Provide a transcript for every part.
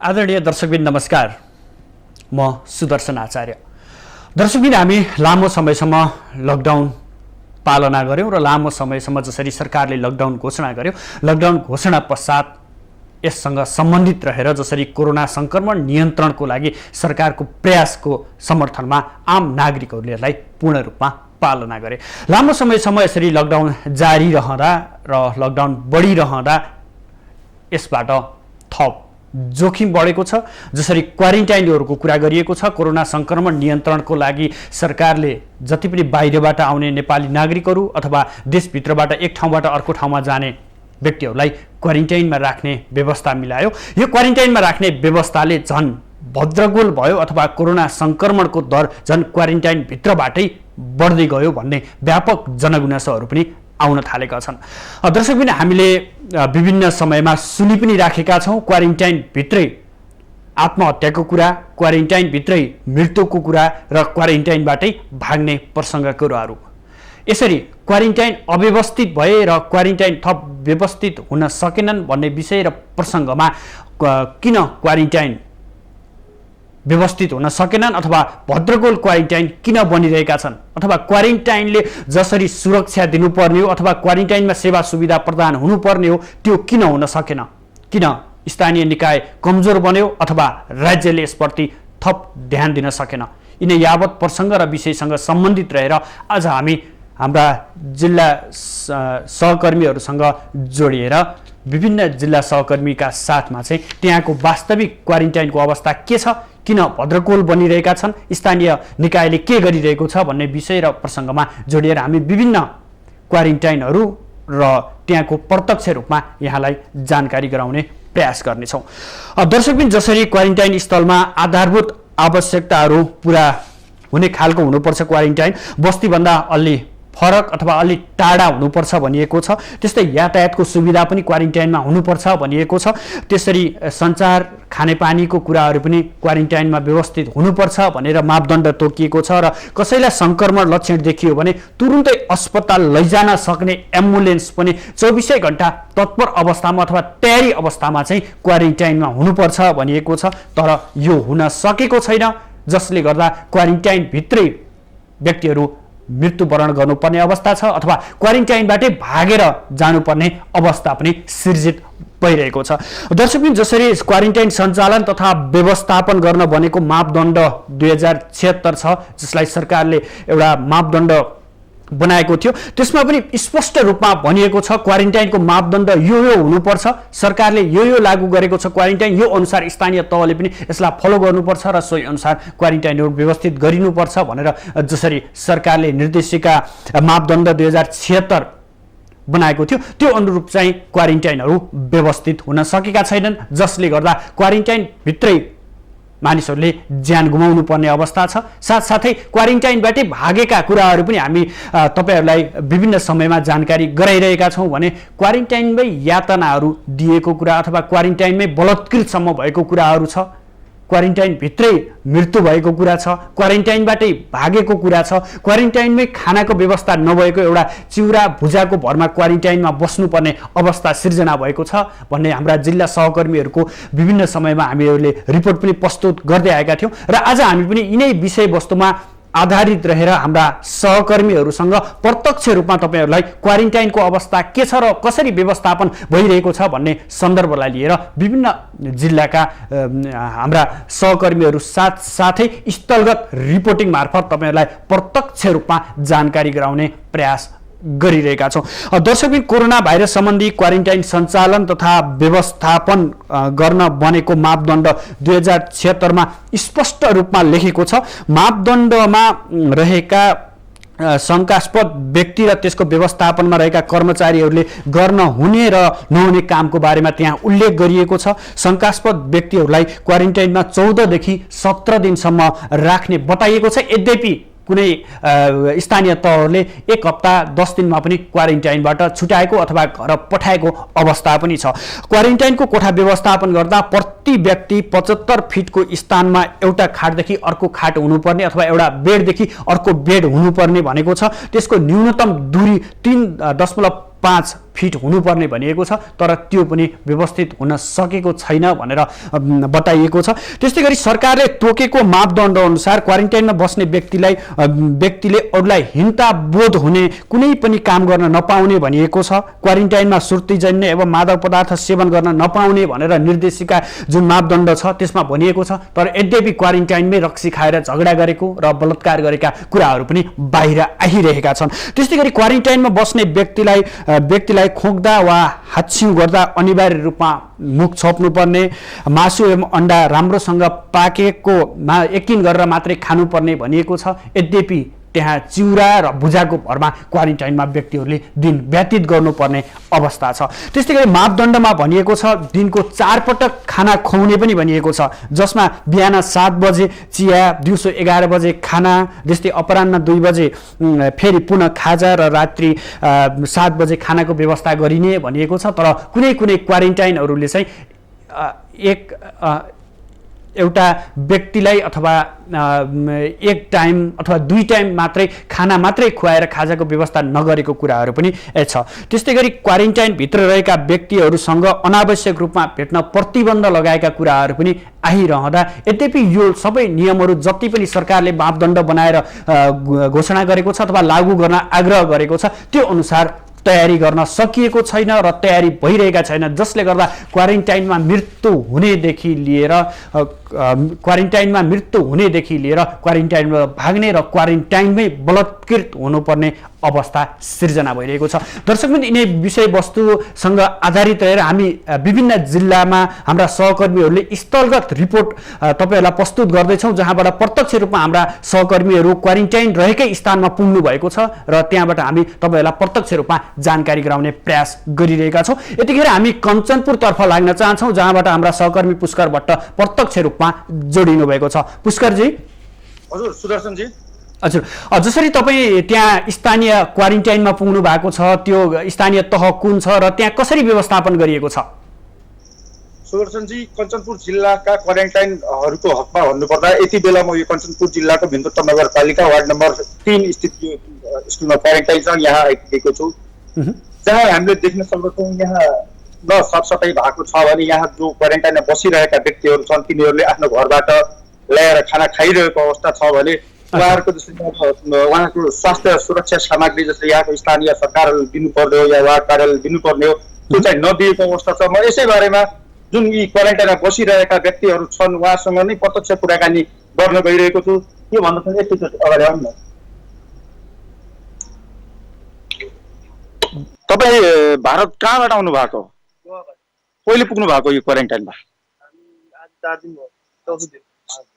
आदरणीय दर्शकबिन नमस्कार। म सुदर्शन आचार्य। दर्शकबिन हामी लामो समयसम्म लकडाउन पालना गर्यौं र लामो समयसम्म जसरी सरकारले लकडाउन घोषणा गर्यो, लकडाउन घोषणा पश्चात यससँग सम्बन्धित रहेर जसरी कोरोना संक्रमण नियन्त्रणको लागि सरकारको प्रयासको समर्थनमा आम नागरिकहरूले यसलाई पूर्ण रूपमा पालना गरे। लामो समयसम्म यसरी लकडाउन जारी रहँदा र लकडाउन बढिरहँदा यसबाट थप जोखिम बढेको छ। जसरी क्वारेन्टाइनहरूको कुरा गरिएको छ, कोरोना संक्रमण नियन्त्रणको लागि सरकारले जति पनि बाहिरबाट आउने नेपाली नागरिकहरू अथवा देशभित्रबाट एक ठाउँबाट अर्को ठाउँमा जाने व्यक्तिहरूलाई क्वारेन्टाइनमा राख्ने व्यवस्था मिलायो। यो क्वारेन्टाइनमा राख्ने व्यवस्थाले झन भद्रगोल भयो अथवा कोरोना संक्रमणको दर झन क्वारेन्टाइन भित्रबाटै बढ्दै गयो भन्ने व्यापक जनगुनासोहरू पनि आउन थालेका छन्। दर्शकबिन हामीले विभिन्न समयमा सुनि पनि राखेका छौँ क्वारेन्टाइन भित्रै आत्महत्याको कुरा, क्वारेन्टाइन भित्रै मृत्युको कुरा र क्वारेन्टाइनबाटै भाग्ने प्रसङ्गहरू। यसरी क्वारेन्टाइन अव्यवस्थित भए र क्वारेन्टाइन थप व्यवस्थित हुन सकेनन् भन्ने विषय र प्रसङ्गमा किन क्वारेन्टाइन व्यवस्थित हुन सकेनन् अथवा भद्रगोल क्वारेन्टाइन किन बनिरहेका छन् अथवा क्वारेन्टाइनले जसरी सुरक्षा दिनुपर्ने हो अथवा क्वारेन्टाइनमा सेवा सुविधा प्रदान हुनुपर्ने हो त्यो किन हुन सकेन, किन स्थानीय निकाय कमजोर बन्यो अथवा राज्यले यसप्रति थप ध्यान दिन सकेन, यिनै यावत प्रसङ्ग र विषयसँग सम्बन्धित रहेर आज हामी हाम्रा जिल्ला सहकर्मीहरूसँग जोडिएर विभिन्न जिल्ला सहकर्मीका साथमा चाहिँ त्यहाँको वास्तविक क्वारेन्टाइनको अवस्था के छ, किन भद्रकोल बनिरहेका छन्, स्थानीय निकायले के गरिरहेको छ भन्ने विषय र प्रसङ्गमा जोडिएर हामी विभिन्न क्वारेन्टाइनहरू र त्यहाँको प्रत्यक्ष रूपमा यहाँलाई जानकारी गराउने प्रयास गर्नेछौँ। दर्शकबिन जसरी क्वारेन्टाइन स्थलमा आधारभूत आवश्यकताहरू पुरा हुने खालको हुनुपर्छ, क्वारेन्टाइन बस्तीभन्दा अलि फरक अथवा अलि टाढा हुनुपर्छ भनिएको छ। त्यस्तै यातायातको सुविधा पनि क्वारेन्टाइनमा हुनुपर्छ भनिएको छ। त्यसरी सञ्चार खानेपानीको कुराहरू पनि क्वारेन्टाइनमा व्यवस्थित हुनुपर्छ भनेर मापदण्ड तोकिएको छ र कसैलाई सङ्क्रमण लक्षण देखियो भने तुरुन्तै अस्पताल लैजान सक्ने एम्बुलेन्स पनि 24 घण्टा तत्पर अवस्थामा अथवा तयारी अवस्थामा चाहिँ क्वारेन्टाइनमा हुनुपर्छ भनिएको छ। तर यो हुन सकेको छैन, जसले गर्दा क्वारेन्टाइनभित्रै व्यक्तिहरू मृत्युवरण गर्नुपर्ने अवस्था छ अथवा क्वारेन्टाइनबाटै भागेर जानुपर्ने अवस्था पनि सृजित भइरहेको छ। दर्शकबिन जसरी क्वारेन्टाइन सञ्चालन तथा व्यवस्थापन गर्न बनेको मापदण्ड 2076 छ, जसलाई सरकारले एउटा मापदण्ड बनाएको थियो, त्यसमा पनि स्पष्ट रूपमा भनिएको छ क्वारेन्टाइनको मापदण्ड यो हुनुपर्छ, सरकारले यो लागू गरेको छ क्वारेन्टाइन, यो अनुसार स्थानीय तहले पनि यसलाई फलो गर्नुपर्छ र सोही अनुसार क्वारेन्टाइनहरू व्यवस्थित गरिनुपर्छ भनेर जसरी सरकारले निर्देशिका मापदण्ड 2076 बनाएको थियो त्यो अनुरूप चाहिँ क्वारेन्टाइनहरू व्यवस्थित हुन सकेका छैनन्, जसले गर्दा क्वारेन्टाइन भित्रै मानिसहरूले ज्यान गुमाउनु पर्ने अवस्था छ। साथसाथै क्वारेन्टाइनबाटै भागेका कुराहरू पनि हामी तपाईहरूलाई विभिन्न समयमा जानकारी गराइरहेका छौँ भने क्वारेन्टाइनमै यातनाहरू दिएको कुरा अथवा क्वारेन्टाइनमै बलात्कृतसम्म भएको कुराहरू छ, क्वारेन्टाइनभित्रै मृत्यु भएको कुरा छ, क्वारेन्टाइनबाटै भागेको कुरा छ, क्वारेन्टाइनमै खानाको व्यवस्था नभएको एउटा चिउरा भुजाको भरमा क्वारेन्टाइनमा बस्नुपर्ने अवस्था सिर्जना भएको छ भन्ने हाम्रा जिल्ला सहकर्मीहरूको विभिन्न समयमा हामीहरूले रिपोर्ट पनि प्रस्तुत गर्दै आएका थियौँ र आज हामी पनि यिनै विषयवस्तुमा आधारित रहेर हाम्रा सहकर्मीहरूसँग प्रत्यक्ष रूपमा तपाईँहरूलाई क्वारेन्टाइनको अवस्था के छ र कसरी व्यवस्थापन भइरहेको छ भन्ने सन्दर्भलाई लिएर विभिन्न जिल्लाका हाम्रा सहकर्मीहरू साथै स्थलगत रिपोर्टिङ मार्फत तपाईँहरूलाई प्रत्यक्ष रूपमा जानकारी गराउने प्रयास गरिरहेका छौँ। दर्शकबिन कोरोना भाइरस सम्बन्धी क्वारेन्टाइन सञ्चालन तथा व्यवस्थापन गर्न बनेको मापदण्ड 2076 मा स्पष्ट रूपमा लेखेको छ। मापदण्डमा रहेका शङ्कास्पद व्यक्ति र त्यसको व्यवस्थापनमा रहेका कर्मचारीहरूले गर्न हुने र नहुने कामको बारेमा त्यहाँ उल्लेख गरिएको छ। शङ्कास्पद व्यक्तिहरूलाई क्वारेन्टाइनमा 14 देखि 17 दिनसम्म राख्ने बताइएको छ। यद्यपि कुनै स्थानीय तहहरूले 1 हप्ता 10 दिनमा पनि क्वारेन्टाइनबाट छुटाएको अथवा घर पठाएको अवस्था पनि छ। क्वारेन्टाइनको कोठा व्यवस्थापन गर्दा प्रति व्यक्ति 75 फिटको स्थानमा एउटा खाटदेखि अर्को खाट हुनुपर्ने अथवा एउटा बेडदेखि अर्को बेड हुनुपर्ने भनेको छ। त्यसको न्यूनतम दूरी 3.5 फिट हुनुपर्ने भनिएको छ, तर त्यो पनि व्यवस्थित हुन सकेको छैन भनेर बताइएको छ। त्यस्तै गरी सरकारले तोकेको मापदण्ड अनुसार क्वारेन्टाइनमा बस्ने व्यक्तिले अरूलाई हिंसा बोध हुने कुनै पनि काम गर्न नपाउने भनिएको छ। क्वारेन्टाइनमा सुर्तीजन्य एवं मादक पदार्थ सेवन गर्न नपाउने भनेर निर्देशिका जुन मापदण्ड छ त्यसमा भनिएको छ। तर यद्यपि क्वारेन्टाइनमै रक्सी खाएर झगडा गरेको र बलात्कार गरेका कुराहरू पनि बाहिर आइरहेका छन्। त्यस्तै गरी क्वारेन्टाइनमा बस्ने व्यक्तिलाई खोक्दा वा हाच्छिउ गर्दा अनिवार्य रूपमा मुख छोप्नुपर्ने, मासु एवं अन्डा राम्रोसँग पाकेकोमा यकिन गरेर मात्रै खानुपर्ने भनिएको छ। यद्यपि त्यहाँ चिउरा र भुजाको भरमा क्वारेन्टाइनमा व्यक्तिहरूले दिन व्यतीत गर्नुपर्ने अवस्था छ। त्यस्तै गरी मापदण्डमा भनिएको छ दिनको 4 पटक खाना खुवाउने पनि भनिएको छ, जसमा बिहान 7 बजे चिया, दिउँसो 11 बजे खाना, त्यस्तै अपराह्न 2 बजे फेरि पुनः खाजा र रात्रि 7 बजे खानाको व्यवस्था गरिने भनिएको छ। तर कुनै क्वारेन्टाइनहरूले चाहिँ एउटा व्यक्तिलाई अथवा 1 टाइम अथवा 2 टाइम मात्रै खाना मात्रै खुवाएर खाजाको व्यवस्था नगरेको कुराहरू पनि छ। त्यस्तै गरी क्वारेन्टाइनभित्र रहेका व्यक्तिहरूसँग अनावश्यक रूपमा भेट्न प्रतिबन्ध लगाएका कुराहरू पनि आइरहँदा, यद्यपि यो सबै नियमहरू जति पनि सरकारले मापदण्ड बनाएर घोषणा गरेको छ अथवा लागू गर्न आग्रह गरेको छ त्यो अनुसार तयारी गर्न सकिएको छैन र तयारी भइरहेका छैन, जसले गर्दा क्वारेन्टाइनमा मृत्यु हुनेदेखि लिएर क्वारेन्टाइनमा भाग्ने र क्वारेन्टाइनमै बलात्कृत हुनुपर्ने अवस्था सिर्जना भइरहेको छ। दर्शकवृन्द, यिनै विषयवस्तुसँग आधारित रहेर हामी विभिन्न जिल्लामा हाम्रा सहकर्मीहरूले स्थलगत रिपोर्ट तपाईहरुलाई प्रस्तुत गर्दैछौँ, जहाँबाट प्रत्यक्ष रूपमा हाम्रा सहकर्मीहरू क्वारेन्टाइन रहेकै स्थानमा पुग्नु भएको छ र त्यहाँबाट हामी तपाईहरुलाई प्रत्यक्ष रूपमा जानकारी गराउने प्रयास गरिरहेका छौँ। यतिखेर हामी कञ्चनपुरतर्फ लाग्न चाहन्छौँ, जहाँबाट हाम्रा सहकर्मी पुष्कर भट्ट प्रत्यक्ष रूपमा जोडिनु भएको छ। पुष्करजी। हजुर सुदर्शनजी। हजुर, जसरी तपाईँ त्यहाँ स्थानीय क्वारेन्टाइनमा पुग्नु भएको छ, त्यो स्थानीय तह कुन छ र त्यहाँ कसरी व्यवस्थापन गरिएको छ? सुदर्शनजी, कञ्चनपुर जिल्लाका क्वारेन्टाइनहरूको हकमा भन्नुपर्दा यति बेला म यो कञ्चनपुर जिल्लाको भिन्दुत्तर नगरपालिका वार्ड नम्बर 3 स्थित यो स्कुलमा क्वारेन्टाइन छ, यहाँ आइपुगेको छु। जहाँ हामीले देख्न सक्दछौँ यहाँ न सरसफाइ भएको छ भने यहाँ जो क्वारेन्टाइनमा बसिरहेका व्यक्तिहरू छन् तिनीहरूले आफ्नो घरबाट ल्याएर खाना खाइरहेको अवस्था छ भने उहाँहरूको उहाँको स्वास्थ्य सुरक्षा सामग्री जस्तै यहाँको स्थानीय सरकारहरूले दिनुपर्ने हो या वार्ड कार्यालयले दिनुपर्ने हो त्यो चाहिँ नदिएको अवस्था छ। म यसै बारेमा जुन यी क्वारेन्टाइनमा बसिरहेका व्यक्तिहरू छन् उहाँसँग नै प्रत्यक्ष कुराकानी गर्न गइरहेको छु। के भन्दाखेरि एकचोटि अगाडि आउनु न। तपाईँ भारत कहाँबाट आउनु भएको? कहिले पुग्नु भएको यो क्वारेन्टाइनमा?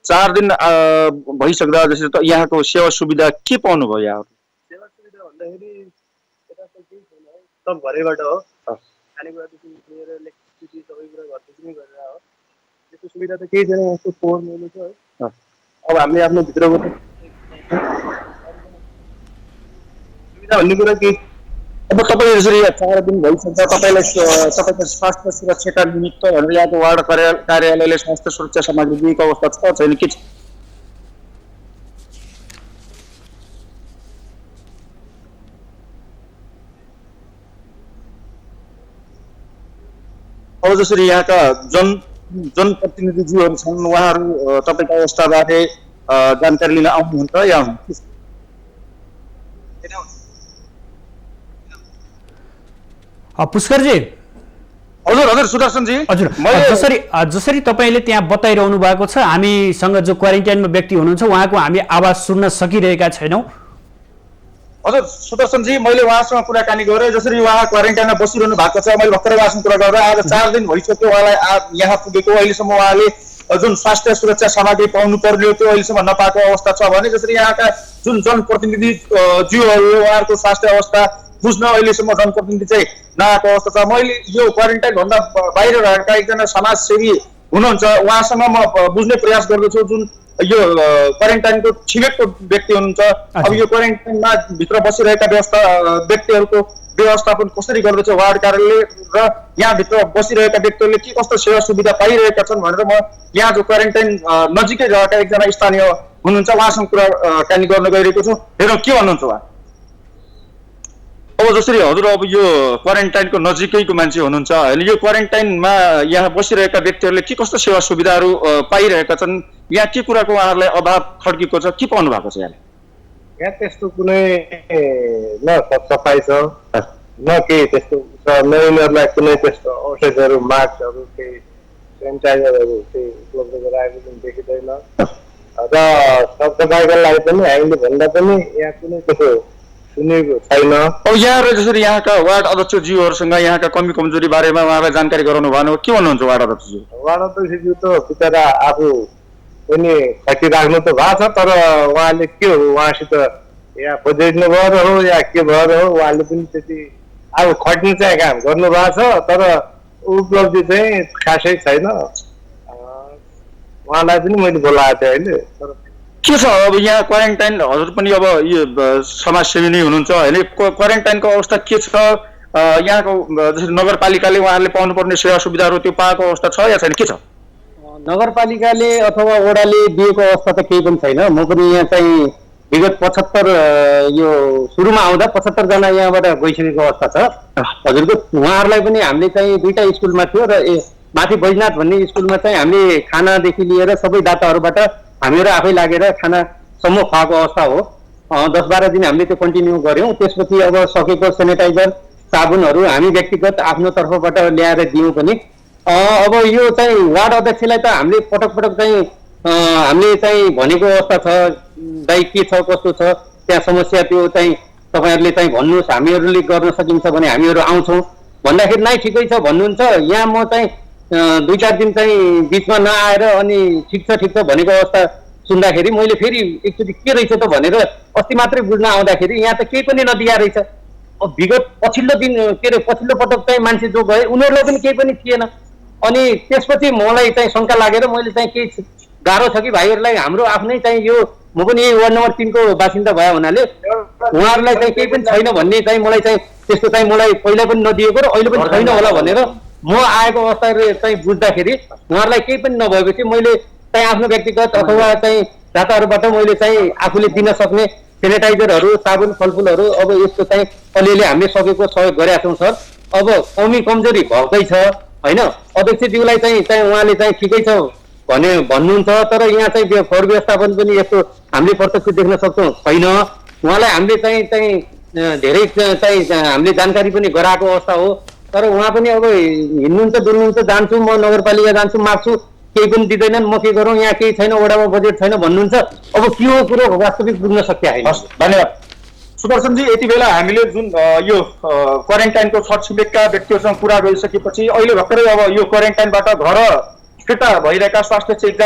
4 दिन भइसक्दा जस्तो त यहाँको सेवा सुविधा के पाउनु भयो यहाँ? सेवा सुविधा भन्दाखेरि यता त केही छैन है, सब घरैबाट हो। खानेकुरादेखि लिएर इलेक्ट्रिसिटी सबै कुरा घरदेखि नै गरेर हो। त्यस्तो सुविधा त केही छैन, यस्तो फोहोर मैलो छ है। अब हामीले आफ्नो भित्रको सुविधा भन्ने कुरा के, अब तपाईँ यसरी 4 दिन भइसक्दा तपाईँलाई तपाईँको स्वास्थ्य सुरक्षाका निमित्त भनेर यहाँको वार्ड कार्यालयले स्वास्थ्य सुरक्षा सामग्री दिएको अवस्था छ छैन के छ? अब जसरी यहाँका जनप्रतिनिधिज्यूहरू छन् उहाँहरू तपाईँको अवस्थाबारे जानकारी लिन आउनुहुन्छ या पुष्करजी। हजुर सुदर्शनजी। हजुर, जसरी तपाईँले त्यहाँ बताइरहनु भएको छ, हामीसँग जो क्वारेन्टाइनमा व्यक्ति हुनुहुन्छ उहाँको हामी आवाज सुन्न सकिरहेका छैनौँ। हजुर सुदर्शनजी, मैले उहाँसँग कुराकानी गरेँ। जसरी उहाँ क्वारेन्टाइनमा बसिरहनु भएको छ, मैले भर्खरै उहाँसँग कुरा गर्दा आज 4 दिन भइसक्यो उहाँलाई यहाँ पुगेको। अहिलेसम्म उहाँले जुन स्वास्थ्य सुरक्षा सामग्री पाउनु पर्ने त्यो अहिलेसम्म नपाएको अवस्था छ भने जसरी यहाँका जुन जनप्रतिनिधि ज्यूहरू उहाँहरूको स्वास्थ्य अवस्था बुझ्न अहिलेसम्म जनप्रतिनिधि चाहिँ नआएको अवस्था छ। मैले यो क्वारेन्टाइन भन्दा बाहिर रहेका एकजना समाजसेवी हुनुहुन्छ उहाँसँग म बुझ्ने प्रयास गर्दछु। जुन यो क्वारेन्टाइनको छिमेकको व्यक्ति हुनुहुन्छ, अब यो क्वारेन्टाइनमा भित्र बसिरहेका व्यक्तिहरूको व्यवस्थापन कसरी गर्दछ वार्ड कार्यालय र यहाँभित्र बसिरहेका व्यक्तिहरूले के कस्तो सेवा सुविधा पाइरहेका छन् भनेर म यहाँ जो क्वारेन्टाइन नजिकै रहेका एकजना स्थानीय हुनुहुन्छ उहाँसँग कुराकानी गर्न गइरहेको छु। हेरौँ के भन्नुहुन्छ उहाँ। अब जसरी हजुर अब यो क्वारेन्टाइनको नजिकैको मान्छे हुनुहुन्छ होइन, यो क्वारेन्टाइनमा यहाँ बसिरहेका व्यक्तिहरूले के कस्तो सेवा सुविधाहरू पाइरहेका छन्, यहाँ के कुराको उहाँहरूलाई अभाव खड्किएको छ, के पाउनु भएको छ यहाँले? यहाँ त्यस्तो कुनै न सफाइ छ न केही त्यस्तो छ, न यिनीहरूलाई कुनै त्यस्तो औषधहरू मास्कहरू केही सेनिटाइजरहरू केही उपलब्ध गराएको पनि देखिँदैन र सरसफाइको लागि पनि हामीले भन्दा पनि यहाँ कुनै त्यस्तो सुनेको छैन। अब यहाँहरू जसरी यहाँका वार्ड अध्यक्षज्यूहरूसँग यहाँका कमी कमजोरी बारेमा उहाँलाई जानकारी गराउनु भएन, के भन्नुहुन्छ वार्ड अध्यक्षज्यू? वार्ड अध्यक्षज्यू त बिचरा आफू पनि खटिराख्नु त भएको छ, तर उहाँले के हो, उहाँसित या बजेट्नु भएर हो या के भएर हो, उहाँले पनि त्यति अब खट्नु चाहिँ काम गर्नु भएको छ, तर उपलब्धि चाहिँ खासै छैन। उहाँलाई पनि मैले बोलाएको थिएँ अहिले। तर के छ अब यहाँ क्वारेन्टाइन, हजुर पनि अब यो समाजसेवी नै हुनुहुन्छ होइन, क्वारेन्टाइनको अवस्था के छ यहाँको? जसरी नगरपालिकाले उहाँहरूले पाउनुपर्ने सेवा सुविधाहरू त्यो पाएको अवस्था छ या छैन, के छ? नगरपालिकाले अथवा वडाले दिएको अवस्था त केही पनि छैन। म पनि यहाँ चाहिँ विगत 75 यो सुरुमा आउँदा 75 जना यहाँबाट गइसकेको अवस्था छ हजुरको। उहाँहरूलाई पनि हामीले चाहिँ 2टा स्कुलमा थियो र माथि बैजनाथ भन्ने स्कुलमा चाहिँ हामीले खानादेखि लिएर सबै दाताहरूबाट हामीहरू आफै लागेर खानासम्म खुवाएको अवस्था हो। 10-12 दिन हामीले त्यो कन्टिन्यू गऱ्यौँ। त्यसपछि अब सकेको सेनिटाइजर साबुनहरू हामी व्यक्तिगत आफ्नो तर्फबाट ल्याएर दियौँ पनि। अब यो चाहिँ वार्ड अध्यक्षलाई त हामीले पटक पटक चाहिँ हामीले चाहिँ भनेको अवस्था छ, दाइ के छ कस्तो छ त्यहाँ समस्या, त्यो चाहिँ तपाईँहरूले चाहिँ भन्नुहोस्, हामीहरूले गर्न सकिन्छ भने हामीहरू आउँछौँ भन्दाखेरि नै ठिकै छ भन्नुहुन्छ। यहाँ म चाहिँ 2-4 दिन चाहिँ बिचमा नआएर अनि ठिक छ भनेको अवस्था सुन्दाखेरि मैले फेरि एकचोटि के रहेछ त भनेर अस्ति मात्रै बुझ्न आउँदाखेरि यहाँ त केही पनि नदिया रहेछ। अब विगत पछिल्लो दिन के अरे पछिल्लो पटक चाहिँ मान्छे जो गए उनीहरूलाई पनि केही पनि थिएन। अनि त्यसपछि मलाई चाहिँ शङ्का लागेर मैले चाहिँ केही गाह्रो छ कि भाइहरूलाई, हाम्रो आफ्नै चाहिँ यो म पनि यही वार्ड नम्बर 3 को बासिन्दा भए हुनाले उहाँहरूलाई चाहिँ केही पनि छैन भन्ने चाहिँ मलाई चाहिँ त्यस्तो चाहिँ मलाई पहिला पनि नदिएको र अहिले पनि छैन होला भनेर म आएको अवस्था चाहिँ बुझ्दाखेरि उहाँहरूलाई केही पनि नभएपछि मैले चाहिँ आफ्नो व्यक्तिगत अथवा चाहिँ दाताहरूबाट मैले चाहिँ आफूले दिन सक्ने सेनिटाइजरहरू साबुन फलफुलहरू अब यस्तो चाहिँ अलिअलि हामीले सकेको सहयोग गरेका छौँ सर। अब कमी कमजोरी भएकै छ होइन, अध्यक्षज्यूलाई चाहिँ उहाँले चाहिँ ठिकै छ भने भन्नुहुन्छ, तर यहाँ चाहिँ फोहोर व्यवस्थापन पनि यस्तो हामीले प्रत्यक्ष देख्न सक्छौँ छैन। उहाँलाई हामीले चाहिँ धेरै चाहिँ हामीले जानकारी पनि गराएको अवस्था हो, तर उहाँ पनि अब हिँड्नुहुन्छ डुल्नुहुन्छ, जान्छु म नगरपालिका जान्छु माग्छु केही पनि दिँदैनन्, म के गरौँ यहाँ केही छैन, वडामा बजेट छैन भन्नुहुन्छ। अब के हो कुरो वास्तविक बुझ्न सकिया होइन। धन्यवाद सुदर्शनजी। यति बेला हामीले जुन यो क्वारेन्टाइनको छरछिमेकका व्यक्तिहरूसँग कुरा गरिसकेपछि अहिले भर्खरै अब यो क्वारेन्टाइनबाट घर फिर्ता भइरहेका स्वास्थ्य चेक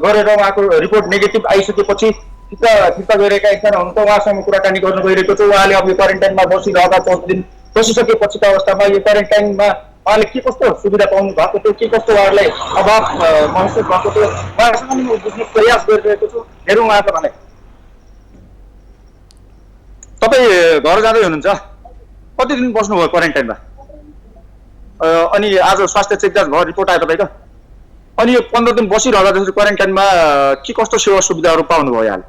गरेर उहाँको रिपोर्ट नेगेटिभ आइसकेपछि फिर्ता गइरहेका एकजना हुनुहुन्छ, उहाँसँग कुराकानी गर्नु गइरहेको छु। उहाँले अब यो क्वारेन्टाइनमा बसिरहेका 14 दिन बसिसकेपछिको अवस्थामा यो क्वारेन्टाइनमा उहाँले के कस्तो सुविधा पाउनु भएको थियो, के कस्तो उहाँहरूलाई अभाव महसुस भएको थियो, उहाँसँग पनि बुझ्ने प्रयास गरिरहेको छु। हेरौँ उहाँको भने। तपाईँ घर जाँदै हुनुहुन्छ, कति दिन बस्नुभयो क्वारेन्टाइनमा? अनि आज स्वास्थ्य चेक जाँच भयो, रिपोर्ट आयो तपाईँको? अनि यो 15 दिन बसिरहँदा जसरी क्वारेन्टाइनमा के कस्तो सेवा सुविधाहरू पाउनुभयो यहाँले?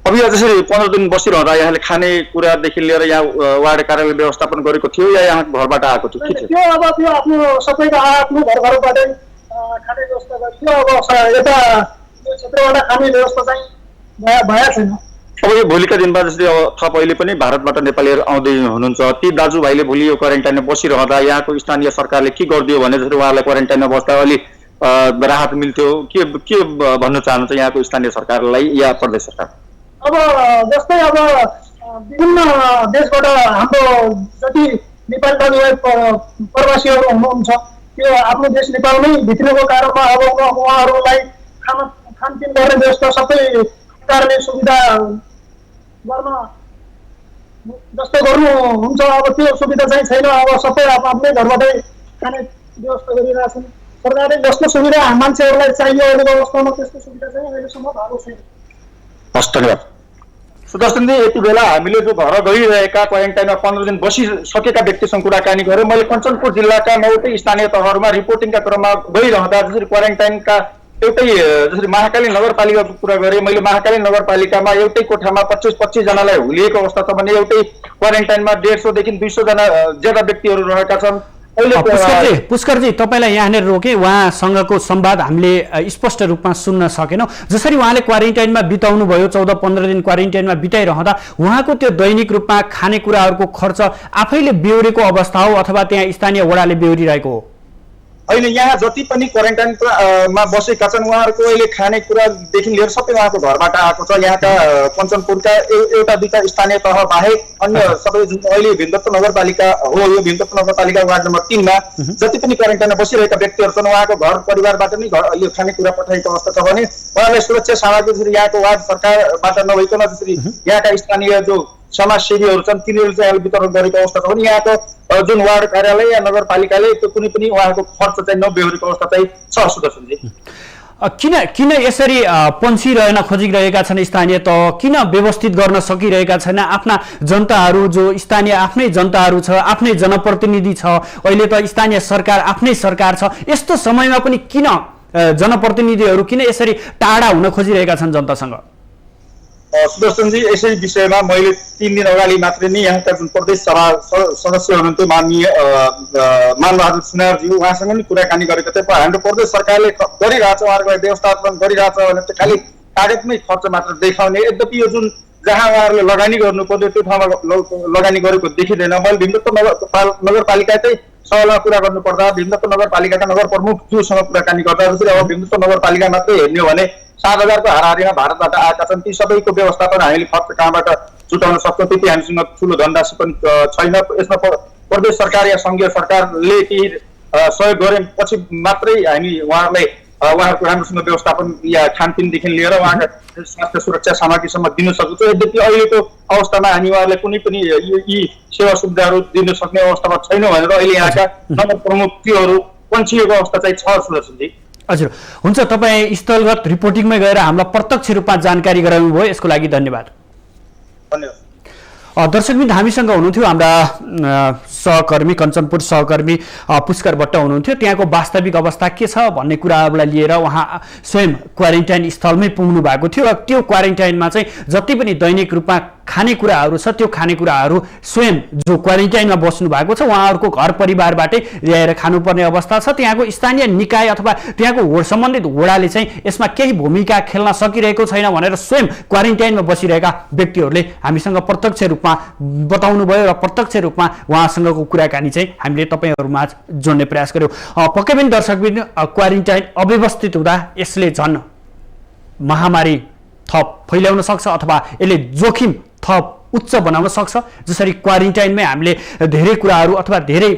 अब यो जसरी 15 दिन बसिरहँदा यहाँले खाने कुरादेखि लिएर यहाँ वार्ड कार्यालय व्यवस्थापन गरेको थियो या यहाँको घरबाट आएको थियो, के थियो? अब त्यो आफ्नो सबैको आफ्नो घरबाटै खाने व्यवस्था गरियो। अब यता यो क्षेत्रबाट खाने व्यवस्था चाहिँ भएकै छैन। अब यो भोलिका दिनमा जसरी अब थप अहिले पनि भारतबाट नेपालीहरू आउँदै हुनुहुन्छ, ती दाजुभाइले भोलि यो क्वारेन्टाइनमा बसिरहँदा यहाँको स्थानीय सरकारले के गरिदियो भने जसरी उहाँलाई क्वारेन्टाइनमा बस्दा अलिक राहत मिल्थ्यो, के भन्न चाहनुहुन्छ यहाँको स्थानीय सरकारलाई या प्रदेश सरकार? अब जस्तै अब विभिन्न देशबाट हाम्रो जति नेपाली दाजुभाइ प्रवासीहरू हुनुहुन्छ त्यो आफ्नो देश नेपालमै भित्रिएको कारणमा अब उहाँहरूलाई खानपिन गर्ने व्यवस्था सबै सरकारले सुविधा गर्न जस्तो गर्नुहुन्छ। अब त्यो सुविधा चाहिँ छैन। अब सबै आफ्नै घरबाटै खाने व्यवस्था गरिरहेछन् सरकारले। जस्तो सुविधा मान्छेहरूलाई चाहियो अहिलेको अवस्थामा त्यस्तो सुविधा चाहिँ अहिलेसम्म भएको छैन। हस्, धन्यवाद। सुदर्शनजी यति बेला हामीले जो घर गइरहेका क्वारेन्टाइनमा 15 दिन बसिसकेका व्यक्तिसँग कुराकानी गऱ्यौँ। मैले कञ्चनपुर जिल्लाका 9वटै स्थानीय तहहरूमा रिपोर्टिङका क्रममा गइरहँदा जसरी क्वारेन्टाइनका एउटै जसरी महाकाली नगरपालिकाको कुरा गरेँ मैले, महाकाली नगरपालिकामा एउटै कोठामा 25 जनालाई हुलिएको अवस्था छ भने एउटै क्वारेन्टाइनमा 150 देखि 200 जना ज्यादा व्यक्तिहरू रहेका छन्। पुष्करजी तपाईँलाई यहाँनिर रोके, उहाँसँगको संवाद हामीले स्पष्ट रूपमा सुन्न सकेनौँ। जसरी उहाँले क्वारेन्टाइनमा बिताउनु भयो, 14-15 दिन क्वारेन्टाइनमा बिताइरहँदा उहाँको त्यो दैनिक रूपमा खानेकुराहरूको खर्च आफैले बेहोरेको अवस्था हो अथवा त्यहाँ स्थानीय वडाले बेहोरिरहेको हो? अहिले यहाँ जति पनि क्वारेन्टाइनमा बसेका छन् उहाँहरूको अहिले खानेकुरादेखि लिएर सबै उहाँको घरबाट आएको छ। यहाँका कञ्चनपुरका एउटा दुईटा स्थानीय तह बाहेक अन्य सबै जुन अहिले भीमदत्त नगरपालिका हो, यो भीमदत्त नगरपालिका वार्ड नम्बर 3 मा जति पनि क्वारेन्टाइनमा बसिरहेका व्यक्तिहरू छन् उहाँको घर परिवारबाट नै यो खानेकुरा पठाएको अवस्था छ भने उहाँलाई सुरक्षा सामग्री जसरी यहाँको वार्ड सरकारबाट नभइकन जसरी यहाँका स्थानीय जो समाजसेवीहरू छन् तिनीहरू चाहिँ अहिले वितरण गरेको अवस्था छ भने यहाँको जुन वार्ड कार्यालय या नगरपालिकाले त्यो कुनै पनि उहाँको खर्च चाहिँ नबेहोरेको अवस्था चाहिँ छ। सुदर्शनजी किन यसरी पन्छिरहन खोजिरहेका छन् स्थानीय तह? किन व्यवस्थित गर्न सकिरहेका छैन? आफ्ना जनताहरू जो स्थानीय आफ्नै जनताहरू छ, आफ्नै जनप्रतिनिधि छ, अहिले त स्थानीय सरकार आफ्नै सरकार छ, यस्तो समयमा पनि किन जनप्रतिनिधिहरू किन यसरी टाढा हुन खोजिरहेका छन् जनतासँग? सुदर्शनजी यसै विषयमा मैले 3 दिन अगाडि मात्रै नै यहाँका जुन प्रदेश सभा सदस्य हुनुहुन्थ्यो माननीय मानबहादुर सुनारजी उहाँसँग नि कुराकानी गरेको थिएँ। हाम्रो प्रदेश सरकारले गरिरहेछ, उहाँहरूको व्यवस्थापन गरिरहेछ भने त्यो खालि कागजमै खर्च मात्र देखाउने, यद्यपि यो जुन जहाँ उहाँहरूले लगानी गर्नुपर्ने त्यो ठाउँमा लगानी गरेको देखिँदैन। मैले भीमदत्त नगरपालिकाकै सवालमा कुरा गर्नुपर्दा भीमदत्त नगरपालिकाका नगर प्रमुखज्यूसँग कुराकानी गर्दा जसरी अब भीमदत्त नगरपालिका मात्रै हेर्ने हो भने 7,000 को हाराहारीमा भारतबाट आएका छन्। ती सबैको व्यवस्थापन हामीले खर्च कहाँबाट जुटाउन सक्छौँ त्यति हामीसँग ठुलो धनराशि पनि छैन। यसमा प्रदेश सरकार या सङ्घीय सरकारले केही सहयोग गरेपछि मात्रै हामी उहाँहरूलाई उहाँहरूको राम्रोसँग व्यवस्थापन या खानपिनदेखि लिएर उहाँका स्वास्थ्य सुरक्षा सामग्रीसम्म दिन सक्छौँ। यद्यपि अहिलेको अवस्थामा हामी उहाँहरूलाई कुनै पनि यी सेवा सुविधाहरू दिन सक्ने अवस्थामा छैनौँ भनेर अहिले यहाँका नगर प्रमुखहरू पन्छिएको अवस्था चाहिँ छ। सुदर्शनजी हजुर, हुन्छ, तपाईँ स्थलगत रिपोर्टिङमै गएर हामीलाई प्रत्यक्ष रूपमा जानकारी गराउनु भयो, यसको लागि धन्यवाद। दर्शकबिन हामीसँग हुनुहुन्थ्यो हाम्रा सहकर्मी कञ्चनपुर सहकर्मी पुष्कर भट्ट हुनुहुन्थ्यो। त्यहाँको वास्तविक अवस्था के छ भन्ने कुराहरूलाई लिएर उहाँ स्वयं क्वारेन्टाइन स्थलमै पुग्नु भएको थियो र त्यो क्वारेन्टाइनमा चाहिँ जति पनि दैनिक रूपमा खानेकुराहरू छ त्यो खानेकुराहरू स्वयं जो क्वारेन्टाइनमा बस्नु भएको छ उहाँहरूको घर परिवारबाटै ल्याएर खानुपर्ने अवस्था छ। त्यहाँको स्थानीय निकाय अथवा त्यहाँको सम्बन्धित वडाले चाहिँ यसमा केही भूमिका खेल्न सकिरहेको छैन भनेर स्वयं क्वारेन्टाइनमा बसिरहेका व्यक्तिहरूले हामीसँग प्रत्यक्ष रूपमा बताउनु भयो र प्रत्यक्ष रूपमा उहाँसँगको कुराकानी चाहिँ हामीले तपाईँहरूमा जोड्ने प्रयास गर्यौँ। पक्कै पनि दर्शकबिन क्वारेन्टाइन अव्यवस्थित हुँदा यसले झन् महामारी थप फैल्याउन सक्छ अथवा यसले जोखिम थप उच्च बनाउन सक्छ। जसरी क्वारेन्टाइनमै हामीले धेरै कुराहरू अथवा धेरै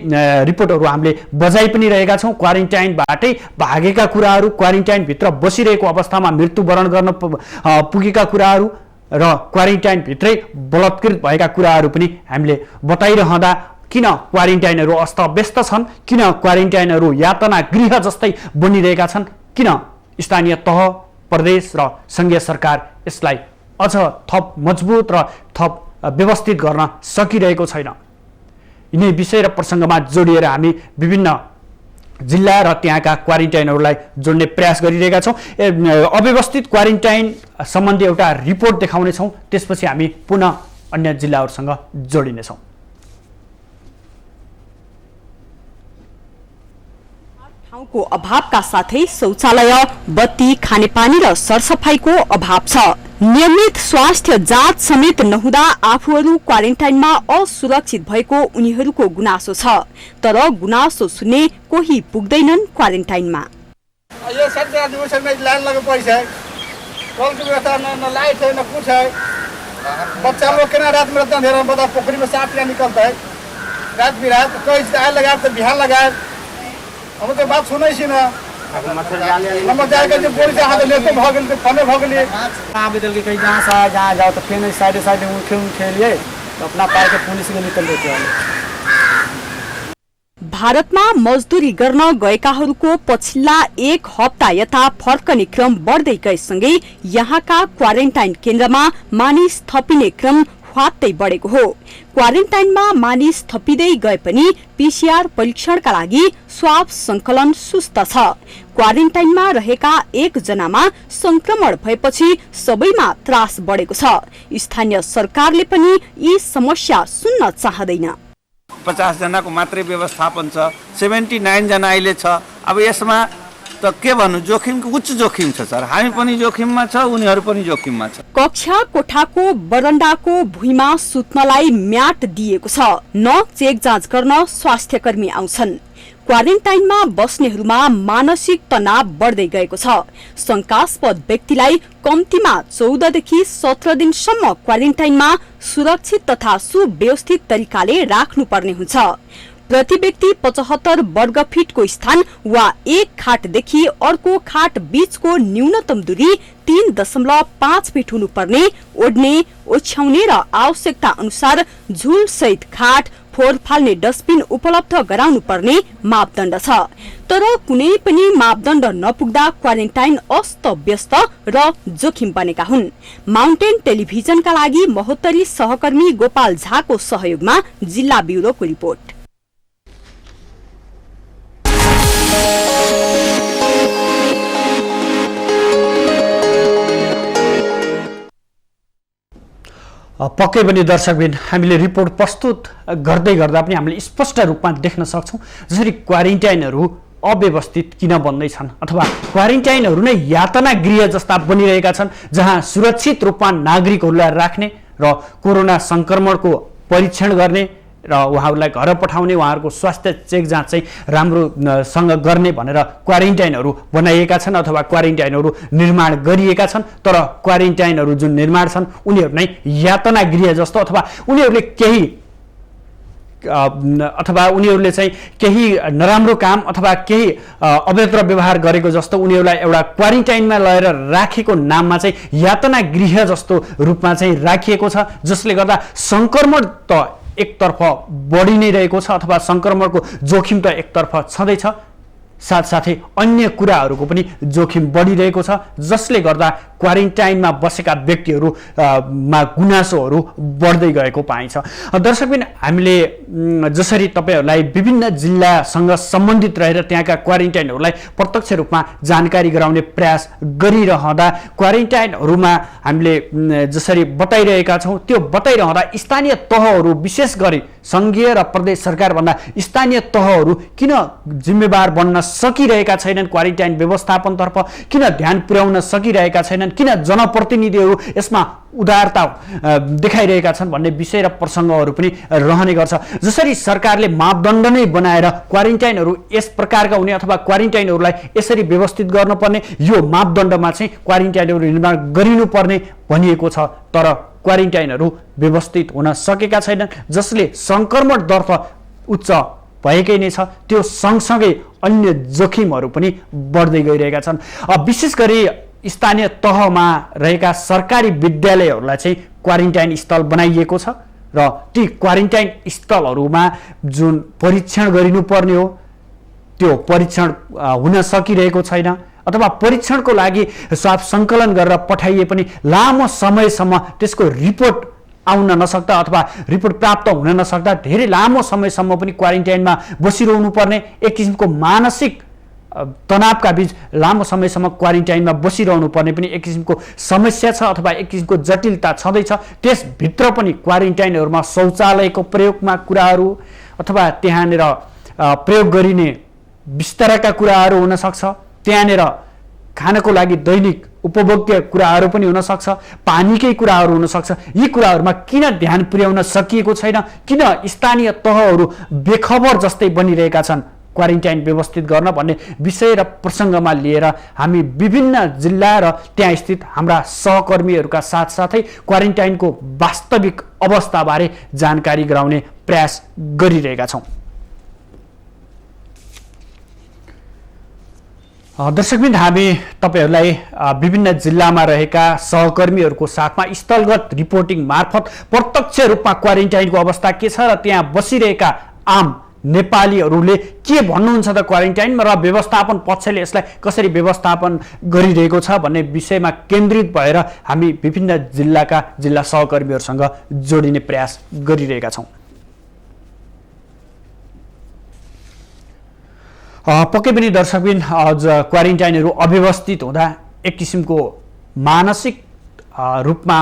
रिपोर्टहरू हामीले बजाइ पनि रहेका छौँ। क्वारेन्टाइनबाटै भागेका कुराहरू, क्वारेन्टाइनभित्र बसिरहेको अवस्थामा मृत्युवरण गर्न पुगेका कुराहरू र क्वारेन्टाइनभित्रै बलात्कृत भएका कुराहरू पनि हामीले बताइरहँदा किन क्वारेन्टाइनहरू अस्तव्यस्त छन्, किन क्वारेन्टाइनहरू यातना गृह जस्तै बनिरहेका छन्, किन स्थानीय तह, प्रदेश र सङ्घीय सरकार यसलाई अझ थप मजबुत र थप व्यवस्थित गर्न सकिरहेको छैन। यिनै विषय र प्रसङ्गमा जोडिएर हामी विभिन्न जिल्ला र त्यहाँका क्वारेन्टाइनहरूलाई जोड्ने प्रयास गरिरहेका छौँ। अव्यवस्थित क्वारेन्टाइन सम्बन्धी एउटा रिपोर्ट देखाउनेछौँ, त्यसपछि हामी पुनः अन्य जिल्लाहरूसँग जोडिनेछौँ। ठाउँको अभावका साथै शौचालय, बत्ती, खानेपानी र सरसफाइको अभाव छ। नियमित स्वास्थ्य जाँच समेत नहुँदा आफूहरू क्वारेन्टाइनमा असुरक्षित भएको उनीहरूको गुनासो छ। तर गुनासो सुन्ने कोही पुग्दैनन् क्वारेन्टाइनमा। यो सरकार दिवसमा लाइन लगे पैसा कलको व्यवस्था न लाइट है न कुछ है। बच्चा लोग के ना रात में रहते अंधेरा में पोखरी में साफ क्या निकलता है रात बिरात कोई आग लगाए तो बिहान लगाए हम तो बात सुनै छी ना नंबर जाएगा जो बोली जहाँ तो लेते भागल के फने भागल आवेदन के कहीं जहाँ जाओ तो फिर साइड उठे लिए तो अपना पैर के पुलिस में निकल देते हैं। भारतमा मजदुरी गर्न गएकाहरूको पछिल्ला 1 हप्ता यता फर्कने क्रम बढ्दै गएसँगै यहाँका क्वारेन्टाइन केन्द्रमा मानिस थपिने क्रम ह्वात्तै बढेको हो। क्वारेन्टाइनमा मानिस थपिँदै गए पनि पीसीआर परीक्षणका लागि स्वाब संकलन सुस्त छ। क्वारेन्टाइनमा रहेका 1 जनामा संक्रमण भएपछि सबैमा त्रास बढेको छ। स्थानीय सरकारले पनि यी समस्या सुन्न चाहदैन। 50 जनाको मात्रै व्यवस्थापन छ, 79 जना अहिले छ। अब यसमा त के भन्नु, जोखिमको उच्च जोखिम छ सर। हामी पनि जोखिममा छ, उनीहरू पनि जोखिममा छ। कक्षा कोठाको बरण्डाको भुइँमा सुत्नलाई म्याट दिएको छ, न चेक जाँच गर्न स्वास्थ्यकर्मी आउँछन्। क्वारेन्टाइनमा बस्नेहरूमा मानसिक तनाव बढ्दै गएको छ। शंकास्पद व्यक्तिलाई कम्तीमा 14 देखि 17 दिनसम्म क्वारेन्टाइनमा सुरक्षित तथा सुव्यवस्थित तरिकाले राख्नुपर्ने हुन्छ। प्रति व्यक्ति 75 वर्ग फिटको स्थान वा एक खाटदेखि अर्को खाट बीचको न्यूनतम दूरी 3.5 फिट हुनुपर्ने, ओढ्ने, ओछ्याउने र आवश्यकता अनुसार झुल सहित खाट, फोहोर फाल्ने डस्टबिन उपलब्ध गराउनु पर्ने मापदण्ड छ। तर कुनै पनि मापदण्ड नपुग्दा क्वारेन्टाइन अस्त व्यस्त र जोखिम बनेका हुन्। माउन्टेन टेलिभिजनका लागि महोत्तरी सहकर्मी गोपाल झाको सहयोगमा जिल्ला ब्युरोको रिपोर्ट। पक्कै पनि दर्शकबिन हामीले रिपोर्ट प्रस्तुत गर्दै गर्दा पनि हामीले स्पष्ट रूपमा देख्न सक्छौं जसरी क्वारेन्टाइनहरू अव्यवस्थित किन बन्दैछन् अथवा क्वारेन्टाइनहरू नै यातना गृह जस्ता बनिरहेका छन्, जहाँ सुरक्षित रूपमा नागरिकहरूलाई राख्ने र कोरोना संक्रमणको परीक्षण गर्ने र उहाँहरूलाई घर पठाउने, उहाँहरूको स्वास्थ्य चेक जाँच चाहिँ राम्रोसँग गर्ने भनेर क्वारेन्टाइनहरू बनाइएका छन् अथवा क्वारेन्टाइनहरू निर्माण गरिएका छन्। तर क्वारेन्टाइनहरू जुन निर्माण छन् उनीहरू नै यातना गृह जस्तो अथवा उनीहरूले चाहिँ केही नराम्रो काम अथवा केही अभद्र व्यवहार गरेको जस्तो उनीहरूलाई एउटा क्वारेन्टाइनमा लगेर राखेको नाममा चाहिँ यातना गृह जस्तो रूपमा चाहिँ राखिएको छ, जसले गर्दा संक्रमण त एकतर्फ बढी नै रहेको छ अथवा संक्रमणको जोखिम त एकतर्फ छँदैछ, साथसाथै अन्य कुराहरूको पनि जोखिम बढिरहेको छ, जसले गर्दा क्वारेन्टाइनमा बसेका व्यक्तिहरूमा गुनासोहरू बढ्दै गएको पाइन्छ। दर्शकबिन, हामीले जसरी तपाईहरूलाई विभिन्न जिल्लासँग सम्बन्धित रहेर त्यहाँका क्वारेन्टाइनहरूलाई प्रत्यक्ष रूपमा जानकारी गराउने प्रयास गरिरहँदा क्वारेन्टाइनहरूमा हामीले जसरी बताइरहेका छौँ त्यो बताइरहँदा स्थानीय तहहरू, विशेष गरी संघीय र प्रदेश सरकारभन्दा स्थानीय तहहरू किन जिम्मेवार बन्न सकिरहेका छैनन्, क्वारेन्टाइन व्यवस्थापनतर्फ किन ध्यान पुर्याउन सकिरहेका छैनन्, किन जनप्रतिनिधिहरू यसमा उदारता देखाइरहेका छन् भन्ने विषय र प्रसङ्गहरू पनि रहने गर्छ। जसरी सरकारले मापदण्ड नै बनाएर क्वारेन्टाइनहरू यस प्रकारका हुने अथवा क्वारेन्टाइनहरूलाई यसरी व्यवस्थित गर्नुपर्ने, यो मापदण्डमा चाहिँ क्वारेन्टाइनहरू निर्माण गरिनुपर्ने भनिएको छ, तर क्वारेन्टाइनहरू व्यवस्थित हुन सकेका छैनन्, जसले संक्रमण दर उच्च भएकै नै छ। त्यो सँगसँगै अन्य जोखिमहरू पनि बढ्दै गइरहेका छन्। विशेष गरी स्थानीय तहमा रहेका सरकारी विद्यालयहरूलाई चाहिँ क्वारेन्टाइन स्थल बनाइएको छ र ती क्वारेन्टाइन स्थलहरूमा जुन परीक्षण गरिनुपर्ने हो त्यो परीक्षण हुन सकिरहेको छैन अथवा परीक्षणको लागि स्वाब सङ्कलन गरेर पठाइए पनि लामो समयसम्म त्यसको रिपोर्ट आउन नसक्दा अथवा रिपोर्ट प्राप्त हुन नसक्दा धेरै लामो समयसम्म पनि क्वारेन्टाइनमा बसिरहनु पर्ने, एक किसिमको मानसिक तनावका बीच लामो समयसम्म क्वारेन्टाइनमा बसिरहनु पर्ने पनि एक किसिमको समस्या छ अथवा एक किसिमको जटिलता छँदैछ। त्यसभित्र पनि क्वारेन्टाइनहरूमा शौचालयको प्रयोगमा कुराहरू अथवा त्यहाँनिर प्रयोग गरिने बिस्तराका कुराहरू हुन सक्छ, त्यहाँनिर खानको लागि दैनिक उपभोग्य कुराहरू पनि हुन सक्छ, पानीकै कुराहरू हुन सक्छ। यी कुराहरूमा किन ध्यान पुर्याउन सकिएको छैन, किन स्थानीय तहहरू बेखबर जस्तै बनिरहेका छन् क्वारेन्टाइन व्यवस्थित गर्न भन्ने विषय र प्रसङ्गमा लिएर हामी विभिन्न जिल्ला र त्यहाँ स्थित हाम्रा सहकर्मीहरूका साथसाथै क्वारेन्टाइनको वास्तविक अवस्थाबारे जानकारी गराउने प्रयास गरिरहेका छौँ। दर्शकबिन, हामी तपाईहरूलाई विभिन्न जिल्लामा रहेका सहकर्मीहरूको साथमा स्थलगत रिपोर्टिङ मार्फत प्रत्यक्ष रूपमा क्वारेन्टाइनको अवस्था के छ र त्यहाँ बसिरहेका आम नेपालीहरूले के भन्नुहुन्छ त क्वारेन्टाइनमा र व्यवस्थापन पक्षले यसलाई कसरी व्यवस्थापन गरिरहेको छ भन्ने विषयमा केन्द्रित भएर हामी विभिन्न जिल्लाका जिल्ला सहकर्मीहरूसँग जोडिने प्रयास गरिरहेका छौँ। पक्कै पनि दर्शकबिन आज क्वारेन्टाइनहरू अव्यवस्थित हुँदा एक किसिमको मानसिक रूपमा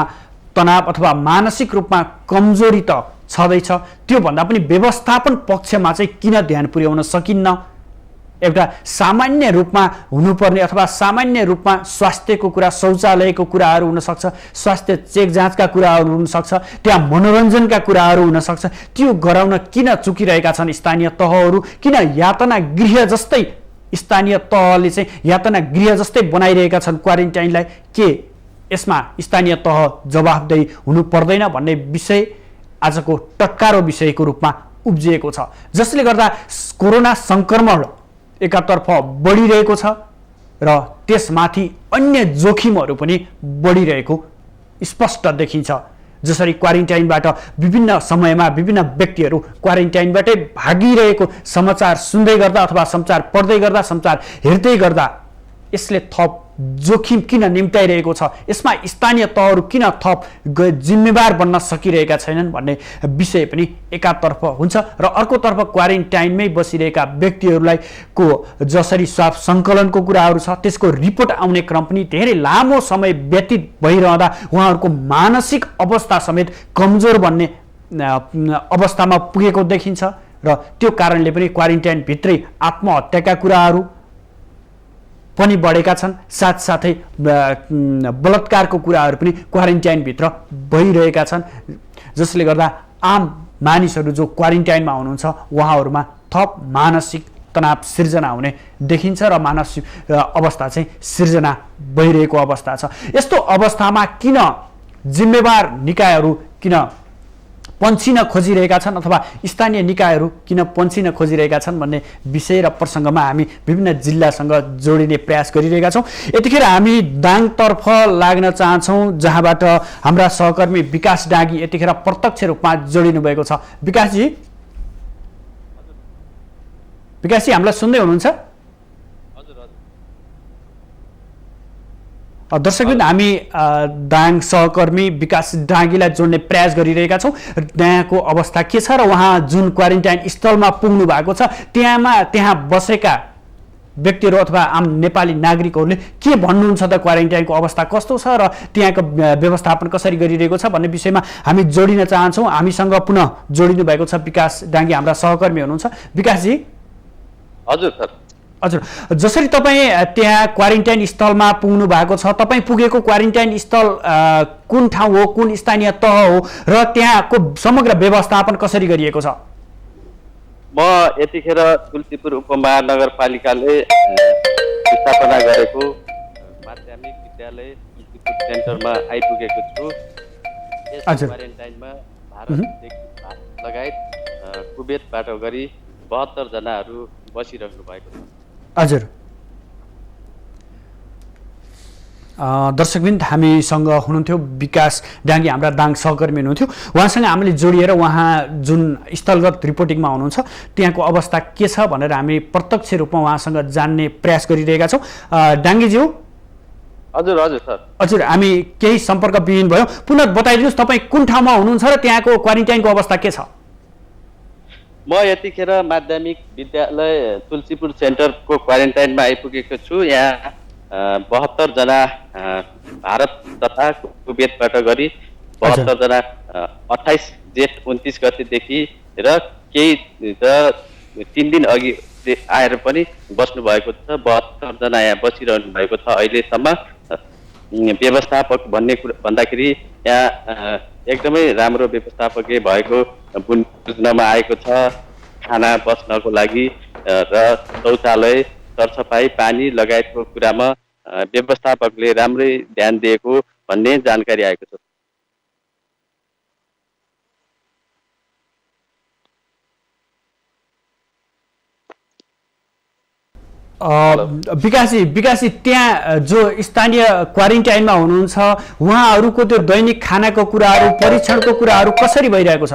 तनाव अथवा मानसिक रूपमा कमजोरी त छँदैछ, त्योभन्दा पनि व्यवस्थापन पक्षमा चाहिँ किन ध्यान पुर्याउन सकिन्न? एउटा सामान्य रूपमा हुनुपर्ने अथवा सामान्य रूपमा स्वास्थ्यको कुरा, शौचालयको कुराहरू हुनसक्छ, स्वास्थ्य चेक जाँचका कुराहरू हुनसक्छ, त्यहाँ मनोरञ्जनका कुराहरू हुनसक्छ, त्यो गराउन किन चुकिरहेका छन् स्थानीय तहहरू? किन यातना गृह जस्तै स्थानीय तहले चाहिँ यातना गृह जस्तै बनाइरहेका छन् क्वारेन्टाइनलाई? के यसमा स्थानीय तह जवाफदेही हुनु पर्दैन भन्ने विषय आजको टक्कारो विषयको रूपमा उब्जिएको छ, जसले गर्दा कोरोना सङ्क्रमण एकातर्फ बढिरहेको छ र त्यसमाथि अन्य जोखिमहरू पनि बढिरहेको स्पष्ट देखिन्छ। जसरी क्वारेन्टाइनबाट विभिन्न समयमा विभिन्न व्यक्तिहरू क्वारेन्टाइनबाटै भागिरहेको समाचार सुन्दै गर्दा अथवा समाचार पढ्दै गर्दा, समाचार हेर्दै गर्दा यसले थप जोखिम किन निम्ताइरहेको छ? यसमा स्थानीय तहहरू किन थप जिम्मेवार बन्न सकिरहेका छैनन् भन्ने विषय पनि एकातर्फ हुन्छ र अर्कोतर्फ क्वारेन्टाइनमै बसिरहेका व्यक्तिहरूलाई को जसरी स्वाब सङ्कलनको कुराहरू छ त्यसको रिपोर्ट आउने क्रम पनि धेरै लामो समय व्यतीत भइरहँदा उहाँहरूको मानसिक अवस्था समेत कमजोर बन्ने अवस्थामा पुगेको देखिन्छ र त्यो कारणले पनि क्वारेन्टाइनभित्रै आत्महत्याका कुराहरू पनि बढेका छन्। साथसाथै बलात्कारको कुराहरू पनि क्वारेन्टाइनभित्र भइरहेका छन्, जसले गर्दा आम मानिसहरू जो क्वारेन्टाइनमा हुनुहुन्छ उहाँहरूमा थप मानसिक तनाव सिर्जना हुने देखिन्छ र मानसिक अवस्था चाहिँ सिर्जना भइरहेको अवस्था छ। यस्तो अवस्थामा किन जिम्मेवार निकायहरू किन पन्छिन खोजिरहेका छन् अथवा स्थानीय निकायहरू किन पन्छिन खोजिरहेका छन् भन्ने विषय र प्रसङ्गमा हामी विभिन्न जिल्लासँग जोडिने प्रयास गरिरहेका छौँ। यतिखेर हामी दाङतर्फ लाग्न चाहन्छौँ, जहाँबाट हाम्रा सहकर्मी विकास डाँगी यतिखेर प्रत्यक्ष रूपमा जोडिनु भएको छ। विकासजी हामीलाई सुन्दै हुनुहुन्छ? दर्शकबिन हामी दाङ सहकर्मी विकास डाँगीलाई जोड्ने प्रयास गरिरहेका छौँ। त्यहाँको अवस्था के छ र उहाँ जुन क्वारेन्टाइन स्थलमा पुग्नु भएको छ त्यहाँ बसेका व्यक्तिहरू अथवा आम नेपाली नागरिकहरूले के भन्नुहुन्छ त? क्वारेन्टाइनको अवस्था कस्तो छ र त्यहाँको व्यवस्थापन कसरी गरिरहेको छ भन्ने विषयमा हामी जोडिन चाहन्छौँ। हामीसँग पुनः जोडिनु भएको छ विकास डाँगी, हाम्रा सहकर्मी हुनुहुन्छ। विकासजी। हजुर सर। हजुर, जसरी तपाईँ त्यहाँ क्वारेन्टाइन स्थलमा पुग्नु भएको छ, तपाईँ पुगेको क्वारेन्टाइन स्थल कुन ठाउँ हो, कुन स्थानीय तह हो र त्यहाँको समग्र व्यवस्थापन कसरी गरिएको छ? म यतिखेर तुलसीपुर उपमहानगरपालिकाले स्थापना गरेको माध्यमिक विद्यालय तुलसीपुर सेन्टरमा आइपुगेको छु। यस क्वारेन्टाइनमा भारत लगायत कुवेतबाट गरी 72 जनाहरू बसिरहनु भएको छ। हजुर, दर्शकबिन हामीसँग हुनुहुन्थ्यो विकास डाँगी, हाम्रा दाङ सहकर्मी हुनुहुन्थ्यो। उहाँसँग हामीले जोडिएर उहाँ जुन स्थलगत रिपोर्टिङमा हुनुहुन्छ त्यहाँको अवस्था के छ भनेर हामी प्रत्यक्ष रूपमा उहाँसँग जान्ने प्रयास गरिरहेका छौँ। डाँगीज्यू। हजुर हजुर सर। हजुर, हामी केही सम्पर्कविहीन भयौँ, पुनः बताइदिनुहोस् तपाईँ कुन ठाउँमा हुनुहुन्छ र त्यहाँको क्वारेन्टाइनको अवस्था के छ? म यतिखेर माध्यमिक विद्यालय तुलसीपुर सेन्टरको क्वारेन्टाइनमा आइपुगेको छु। यहाँ 72 जना भारत तथा कुवेतबाट गरी 72 जना 28 जेठ 29 गतेदेखि र केही 3 दिन अघि आएर पनि बस्नु भएको छ। 72 जना यहाँ बसिरहनु भएको छ अहिलेसम्म। व्यवस्थापक भन्दाखेरि यहाँ एकदमै राम्रो व्यवस्थापकीय भएको बुझ्नमा आएको छ। खाना बस्नको लागि र शौचालय, सरसफाइ, पानी लगायतको कुरामा व्यवस्थापकले राम्रै ध्यान दिएको भन्ने जानकारी आएको छ। विकासजी, त्यहाँ जो स्थानीय क्वारेन्टाइनमा हुनुहुन्छ उहाँहरूको त्यो दैनिक खानाको कुराहरू, परीक्षणको कुराहरू कसरी भइरहेको छ?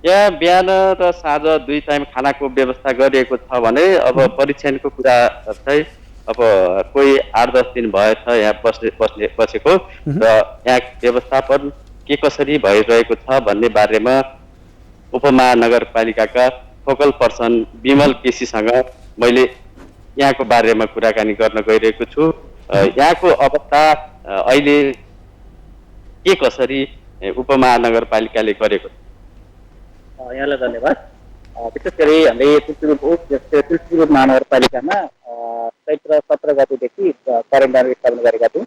यहाँ बिहान र साँझ 2 टाइम खानाको व्यवस्था गरिएको छ भने अब परीक्षणको कुरा चाहिँ अब कोही 8-10 दिन भएछ यहाँ बसेको र यहाँ व्यवस्थापन के कसरी भइरहेको छ भन्ने बारेमा उपमहानगरपालिकाका फोकल पर्सन विमल केसीसँग मैले यहाँको बारेमा कुराकानी गर्न गइरहेको छु। यहाँको अवस्था अहिले के कसरी उपमहानगरपालिकाले गरेको छ? यहाँलाई धन्यवाद। विशेष गरी हामीले तुलसीपुर महानगरपालिकामा चैत्र 17 गतेदेखि क्वारेन्टाइन स्थापना गरेका थियौँ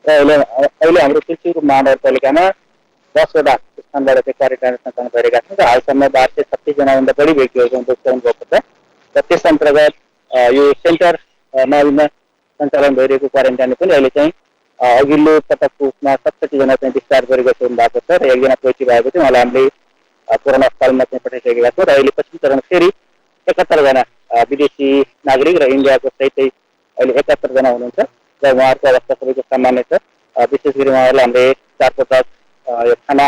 र अहिले हाम्रो तुलसीपुर महानगरपालिकामा 10वटा स्थानबाट चाहिँ क्वारेन्टाइन सञ्चालन गरेका छौँ र हालसम्म 1236 जनाभन्दा बढी व्यक्तिहरूको उपचारण भएको छ र त्यस अन्तर्गत यो सेन्टर नवीनमा सञ्चालन भइरहेको क्वारेन्टाइन पनि अहिले चाहिँ अघिल्लो पटकको उसमा 67 जना चाहिँ डिस्चार्ज गरेको भएको छ र एकजना पोजिटिभ भएको थियो, उहाँलाई हामीले कोरोना अस्पतालमा चाहिँ पठाइसकेका छौँ र अहिले पछिल्लो चरण फेरि 71 जना विदेशी नागरिक र इन्डियाको सहितै अहिले 71 जना हुनुहुन्छ र उहाँहरूको अवस्था सबैको सामान्य छ। विशेष गरी उहाँहरूलाई हामीले 4 पटक यो खाना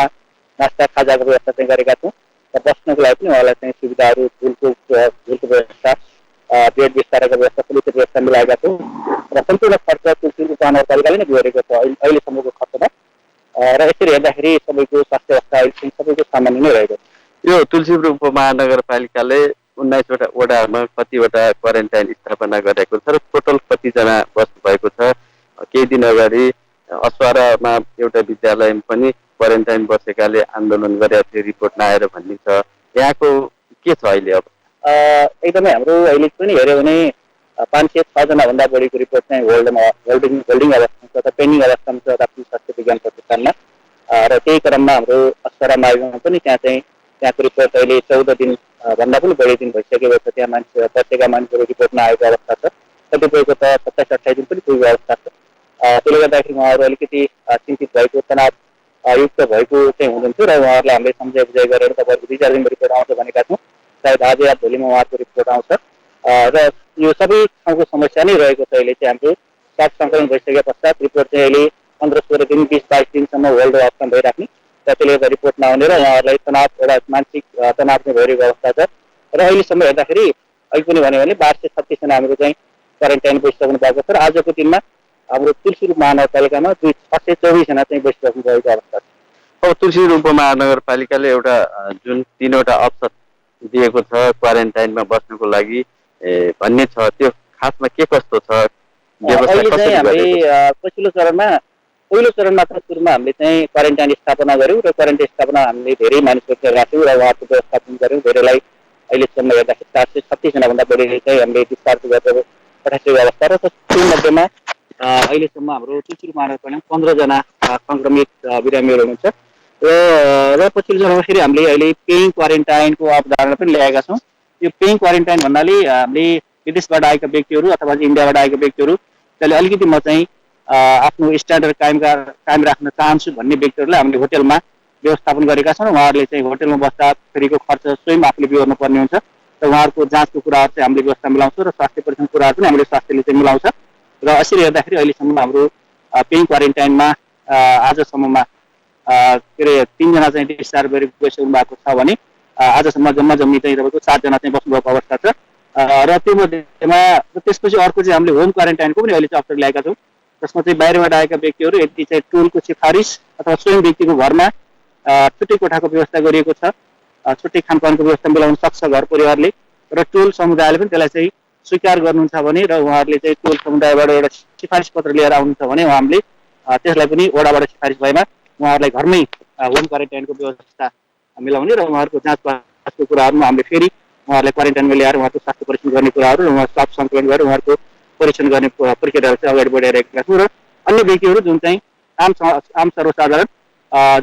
नास्ता खाजाको व्यवस्था चाहिँ गरेका छौँ र बस्नको लागि पनि उहाँलाई चाहिँ सुविधाहरू झुलको व्यवस्था बेड बिस्ताराको व्यवस्था पुलिसको व्यवस्था मिलाएका छौँ र सम्पूर्ण खर्च तुलसीपुर महानगरपालिकाले नै गरेको छ अहिलेसम्मको खर्चमा र यसरी हेर्दाखेरि सबैको स्वास्थ्य अवस्था अहिले सबैको सामान्य नै रहेको छ। यो तुलसीपुर उपमहानगरपालिकाले 19वटा वडामा कतिवटा क्वारेन्टाइन स्थापना गरेको छ र टोटल कतिजना बस्नु भएको छ? केही दिन अगाडि अस्वारामा एउटा विद्यालय पनि क्वारेन्टाइन बसेकाले आन्दोलन गरेका थियो, रिपोर्ट नआएर भन्ने छ। यहाँको के छ अहिले? अब एकदमै हाम्रो अहिले पनि हेऱ्यो भने 506 जनाभन्दा बढीको रिपोर्ट चाहिँ होल्डिङ अवस्थामा छ अथवा पेन्डिङ अवस्थामा छ राष्ट्रिय स्वास्थ्य विज्ञान प्रतिष्ठानमा र त्यही क्रममा हाम्रो अस्पताल मार्गमा पनि त्यहाँको रिपोर्ट अहिले 14 दिन भन्दा पनि बढी दिन भइसकेको छ। त्यहाँ मान्छे बसेका मान्छेहरू रिपोर्ट नआएको अवस्था छ, कतिपयको त 27-28 दिन पनि पुगेको अवस्था छ। त्यसले गर्दाखेरि उहाँहरू अलिकति चिन्तित भएको तनाव युक्त भएको चाहिँ हुनुहुन्थ्यो र उहाँहरूलाई हामीले सम्झाइ बुझाइ गरेर तपाईँहरूको 2-4 दिनको रिपोर्ट आउँछ भनेका छौँ। सायद आज या भोलिमा उहाँहरूको रिपोर्ट आउँछ र यो सबै ठाउँको समस्या नै रहेको छ। अहिले चाहिँ हाम्रो स्वास्थ्य सङ्कलन भइसके पश्चात रिपोर्ट चाहिँ अहिले 15-16 दिन 20-22 दिनसम्म होल्ड अवस्थामा भइराख्ने र त्यसले गर्दा रिपोर्ट नआउने र उहाँहरूलाई तनाव एउटा मानसिक तनाव चाहिँ भइरहेको अवस्था छ र अहिलेसम्म हेर्दाखेरि अहिले पनि भन्यो भने 1236 जना हाम्रो चाहिँ क्वारेन्टाइन बसिसक्नु भएको छ र आजको दिनमा हाम्रो तुलसीपुर महानगरपालिकामा 624 जना चाहिँ बसिसक्नु भएको अवस्था छ। अब तुलसीपुर उपमहानगरपालिकाले एउटा जुन 3वटा अप्सन दिएको छ क्वारेन्टाइनमा बस्नुको लागि भन्ने छ, त्यो खासमा के कस्तो छ? अहिले चाहिँ हामीले पहिलो चरणमा त सुरुमा हामीले चाहिँ क्वारेन्टाइन स्थापना गऱ्यौँ र क्वारेन्टाइन स्थापना हामीले धेरै मानिसहरू राख्यौँ र उहाँहरूको व्यवस्थापन गऱ्यौँ। धेरैलाई अहिलेसम्म हेर्दाखेरि 436 जनाभन्दा बढीले चाहिँ हामीले डिस्चार्ज गरेर पठाइसकेको अवस्था र त्यो मध्येमा अहिलेसम्म हाम्रो तुलसीपुर महानगरपालिकामा 15 जना सङ्क्रमित बिरामीहरू हुनुहुन्छ र पछिल्लो चरणमा फेरि हामीले अहिले पेइङ क्वारेन्टाइनको अवधारणा पनि ल्याएका छौँ। यो पेइङ क्वारेन्टाइन भन्नाले हामीले विदेशबाट आएका व्यक्तिहरू अथवा इन्डियाबाट आएका व्यक्तिहरू त्यसले अलिकति म चाहिँ आफ्नो स्ट्यान्डर्ड कायम राख्न चाहन्छु भन्ने व्यक्तिहरूलाई हामीले होटेलमा व्यवस्थापन गरेका छौँ र उहाँहरूले चाहिँ होटेलमा बस्दाखेरिको खर्च स्वयं आफूले बिहोर्नु पर्ने हुन्छ र उहाँहरूको जाँचको कुराहरू चाहिँ हामीले व्यवस्था मिलाउँछौँ र स्वास्थ्य परीक्षण कुराहरू पनि हामीले स्वास्थ्यले चाहिँ मिलाउँछ र यसरी हेर्दाखेरि अहिलेसम्म हाम्रो पेइङ क्वारेन्टाइनमा आजसम्ममा के अरे 3 जना चाहिँ डिस्चार्ज गरिसक्नु भएको छ भने आजसम्म जम्मी चाहिँ तपाईँको 7 जना चाहिँ बस्नुभएको अवस्था छ र त्यो मध्येमा त्यसपछि अर्को चाहिँ हामीले होम क्वारेन्टाइनको पनि अहिले चाहिँ अवसर ल्याएका छौँ, जसमा चाहिँ बाहिरबाट आएका व्यक्तिहरू यदि चाहिँ टोलको सिफारिस अथवा स्वयं व्यक्तिको घरमा छुट्टै कोठाको व्यवस्था गरिएको छ, छुट्टै खानपानको व्यवस्था मिलाउन सक्छ घर परिवारले र टोल समुदायले पनि त्यसलाई चाहिँ स्वीकार गर्नुहुन्छ भने र उहाँहरूले चाहिँ टोल समुदायबाट एउटा सिफारिस पत्र लिएर आउनुहुन्छ भने हामीले त्यसलाई पनि वडाबाट सिफारिस भएमा उहाँहरूलाई घरमै होम क्वारेन्टाइनको व्यवस्था मिलाउने र उहाँहरूको जाँचको कुराहरूमा हामीले फेरि उहाँहरूलाई क्वारेन्टाइनमा ल्याएर उहाँको स्वास्थ्य परीक्षण गर्ने कुराहरू र उहाँ स्वास्थ्य सङ्कलन गरेर उहाँहरूको परीक्षण गर्ने प्रक्रियाहरू चाहिँ अगाडि बढाइरहेका छौँ र अन्य व्यक्तिहरू जुन चाहिँ आम सर्वसाधारण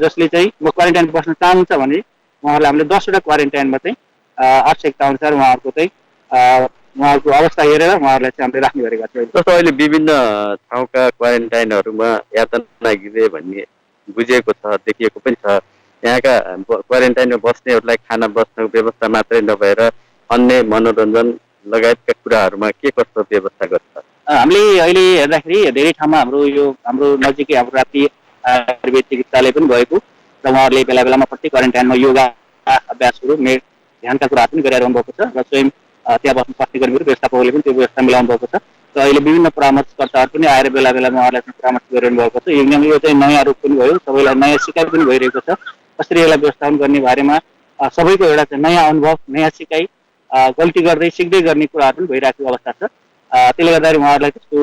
जसले चाहिँ म क्वारेन्टाइन बस्न चाहनुहुन्छ भने उहाँहरूलाई हामीले 10वटा क्वारेन्टाइनमा चाहिँ आवश्यकता अनुसार उहाँहरूको चाहिँ उहाँहरूको अवस्था हेरेर उहाँहरूलाई चाहिँ हामीले राख्ने गरेका छौँ। जस्तो अहिले विभिन्न ठाउँका क्वारेन्टाइनहरूमा यातना गृह भन्ने बुझिएको छ, देखिएको पनि छ। यहाँका क्वारेन्टाइनमा बस्नेहरूलाई खाना बस्नको व्यवस्था मात्रै नभएर अन्य मनोरञ्जन लगायतका कुराहरूमा के कस्तो व्यवस्था गर्छ? हामीले अहिले हेर्दाखेरि धेरै ठाउँमा हाम्रो नजिकै हाम्रो राष्ट्रिय आयुर्वेद चिकित्सालय पनि भएको र उहाँहरूले बेला बेलामा प्रत्येक क्वारेन्टाइनमा योगा अभ्यासहरू मेड ध्यानका कुराहरू पनि गरिरहनु भएको छ र स्वयं त्यहाँ बस्ने स्वास्थ्य कर्मीहरू व्यवस्थापकहरूले पनि त्यो व्यवस्था मिलाउनु भएको छ र अहिले विभिन्न परामर्शकर्ताहरू पनि आएर बेला बेलामा उहाँलाई परामर्श गरिरहनु भएको छ। यो चाहिँ नयाँ रूप पनि भयो, सबैलाई नयाँ सिकाइ पनि भइरहेको छ। कसरी यसलाई व्यवस्थापन गर्ने बारेमा सबैको एउटा चाहिँ नयाँ अनुभव, नयाँ सिकाइ, गल्ती गर्दै सिक्दै गर्ने कुराहरू पनि भइरहेको अवस्था छ। त्यसले गर्दाखेरि उहाँहरूलाई त्यस्तो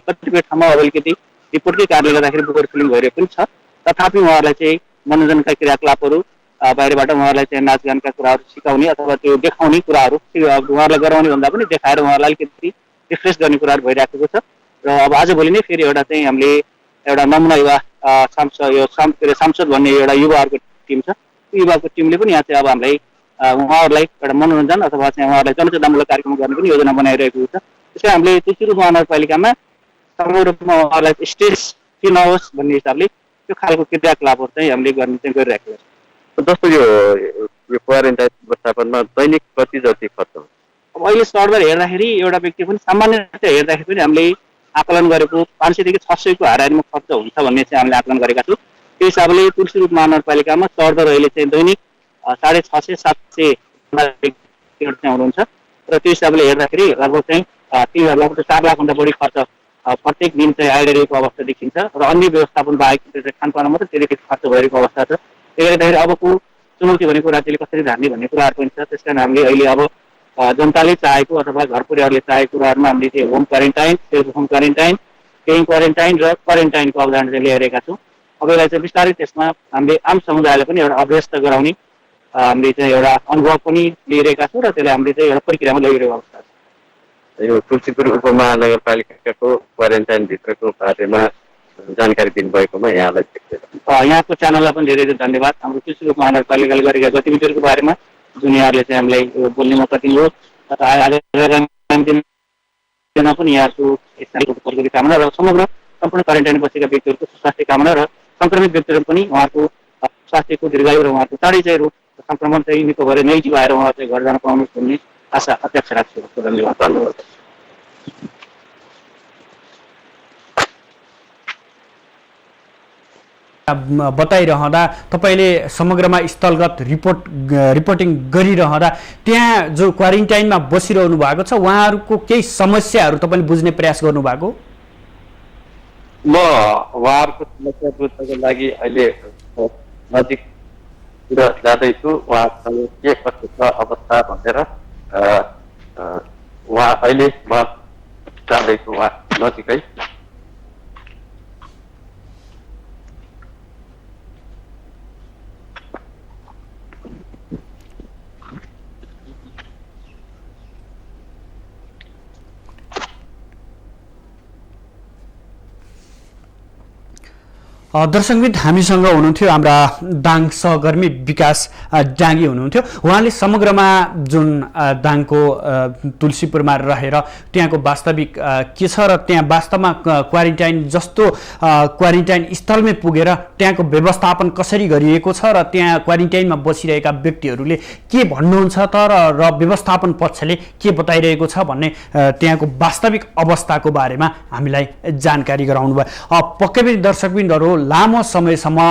कतिपय ठाउँमा अब अलिकति रिपोर्टकै कारणले गर्दाखेरि बोर फिलिङ भइरहेको पनि छ। तथापि उहाँहरूलाई चाहिँ मनोरञ्जनका क्रियाकलापहरू बाहिरबाट उहाँहरूलाई चाहिँ नाचगानका कुराहरू सिकाउने अथवा त्यो देखाउने कुराहरू उहाँहरूलाई गराउने भन्दा पनि देखाएर उहाँहरूलाई अलिकति रिफ्रेस गर्ने कुराहरू भइराखेको छ। र अब आजभोलि नै फेरि एउटा चाहिँ हामीले एउटा नमुना युवा सांसद भन्ने एउटा युवाहरूको टिम छ। त्यो युवाको टिमले पनि यहाँ चाहिँ अब हामीलाई उहाँहरूलाई एउटा मनोरञ्जन अथवा चाहिँ उहाँहरूलाई जनचेतनामूलक कार्यक्रम गर्ने पनि योजना बनाइरहेको छ। त्यसै हामीले तुलसी रूप महानगरपालिकामा समग्र रूपमा उहाँहरूलाई स्टेज के नहोस् भन्ने हिसाबले त्यो खालको क्रियाकलापहरू चाहिँ हामीले गर्ने चाहिँ गरिरहेको छ। जस्तो यो क्वारेन्टाइन व्यवस्थापनमा दैनिक कति जति खर्च हुन्छ? अब अहिले सरदर हेर्दाखेरि एउटा व्यक्ति पनि सामान्यतया हेर्दाखेरि पनि हामीले आकलन गरेको 500 देखि 600 को हाराहारीमा खर्च हुन्छ भन्ने चाहिँ हामीले आकलन गरेका छौँ। त्यो हिसाबले तुलसी रूप महानगरपालिकामा सरदर अहिले चाहिँ दैनिक 650-700 व्यक्तिहरू चाहिँ हुनुहुन्छ र त्यो हिसाबले हेर्दाखेरि लगभग चाहिँ 4 लाखभन्दा बढी खर्च प्रत्येक दिन चाहिँ आइरहेको अवस्था देखिन्छ र अन्य व्यवस्थापन बाहेक खानपानमा मात्रै धेरै खर्च भइरहेको अवस्था छ। त्यसले गर्दाखेरि अबको चुनौती भनेको राज्यले कसरी धान्ने भन्ने कुराहरू पनि छ। त्यस कारण हामीले अहिले अब जनताले चाहेको अथवा घर परिवारले चाहेको कुराहरूमा हामीले चाहिँ home quarantine, self home quarantine, paying quarantine र क्वारेन्टाइनको अवधारणा चाहिँ ल्याइरहेका छौँ। अब यसलाई चाहिँ बिस्तारै त्यसमा हामीले आम समुदायलाई पनि एउटा अभ्यस्त गराउने हामीले चाहिँ एउटा अनुभव पनि लिइरहेका छौँ र त्यसलाई हामीले चाहिँ एउटा प्रक्रियामा लगिरहेको अवस्था छ। यो तुलसीपुर उपमहानगरपालिकाको क्वारेन्टाइनभित्रको बारेमा जानकारी दिनुभएकोमा यहाँलाई यहाँको च्यानललाई पनि धेरै धेरै धन्यवाद। हाम्रो तुलसीपुर उपमहानगरपालिकाले गरेका गतिविधिहरूको बारेमा जुन यहाँहरूले चाहिँ हामीलाई बोल्ने मौका दिनुभयो पनि यहाँको स्थानीय कामना र समग्र सम्पूर्ण क्वारेन्टाइन बसेका व्यक्तिहरूको स्वास्थ्य कामना र सङ्क्रमित व्यक्तिहरू पनि उहाँको स्वास्थ्यको दीर्घायु र उहाँको चाँडै चाहिँ रोग सङ्क्रमण चाहिँ निको भएर नै भएर उहाँ चाहिँ घर जान पाउनुहोस् भन्ने आशा अपेक्षा राख्छु। धन्यवाद। बताइरहँदा तपाईँले समग्रमा स्थलगत रिपोर्टिङ गरिरहँदा त्यहाँ जो क्वारेन्टाइनमा बसिरहनु भएको छ उहाँहरूको केही समस्याहरू तपाईँले बुझ्ने प्रयास गर्नुभएको? म उहाँहरूको समस्या बुझ्नको लागि अहिले नजिक जाँदैछु, उहाँसँग के कस्तो छ अवस्था भनेर उहाँ अहिले म जाँदैछु उहाँ नजिकै। दर्शकबिन हामीसँग हुनुहुन्थ्यो हाम्रा दाङ सहकर्मी विकास डाङ्गी हुनुहुन्थ्यो। उहाँले समग्रमा जुन दाङको तुलसीपुरमा रहेर त्यहाँको वास्तविक के छ र त्यहाँ वास्तवमा क्वारेन्टाइन जस्तो क्वारेन्टाइन स्थलमै पुगेर त्यहाँको व्यवस्थापन कसरी गरिएको छ र त्यहाँ क्वारेन्टाइनमा बसिरहेका व्यक्तिहरूले के भन्नुहुन्छ त र व्यवस्थापन पक्षले के बताइरहेको छ भन्ने त्यहाँको वास्तविक अवस्थाको बारेमा हामीलाई जानकारी गराउनु भयो। पक्कै पनि दर्शकबिनहरू लामो समयसम्म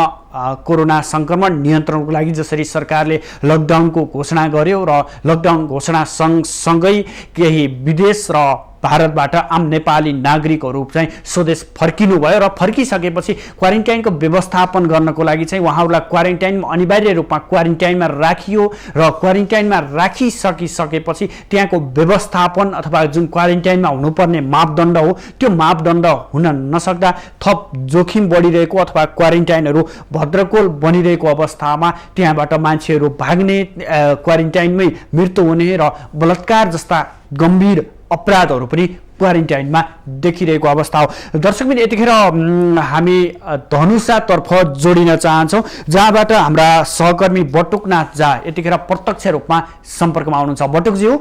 कोरोना सङ्क्रमण नियन्त्रणको लागि जसरी सरकारले लकडाउनको घोषणा गर्यो र लकडाउन घोषणा सँगसँगै केही विदेश र भारतबाट आम नेपाली नागरिकहरू चाहिँ स्वदेश फर्किनु भयो र फर्किसकेपछि क्वारेन्टाइनको व्यवस्थापन गर्नको लागि चाहिँ उहाँहरूलाई क्वारेन्टाइनमा अनिवार्य रूपमा क्वारेन्टाइनमा राखियो र क्वारेन्टाइनमा राखिसकेपछि त्यहाँको व्यवस्थापन अथवा जुन क्वारेन्टाइनमा हुनुपर्ने मापदण्ड हो त्यो मापदण्ड हुन नसक्दा थप जोखिम बढिरहेको अथवा क्वारेन्टाइनहरू भद्रकोल बनिरहेको अवस्थामा त्यहाँबाट मान्छेहरू भाग्ने, क्वारेन्टाइनमै मृत्यु हुने र बलात्कार जस्ता गम्भीर अपराधहरू पनि क्वारेन्टाइनमा देखिरहेको अवस्था हो। दर्शकबिन यतिखेर हामी धनुषातर्फ जोडिन चाहन्छौँ जहाँबाट हाम्रा सहकर्मी बटुकनाथ झा यतिखेर प्रत्यक्ष रूपमा सम्पर्कमा हुनुहुन्छ। बटुकज्यू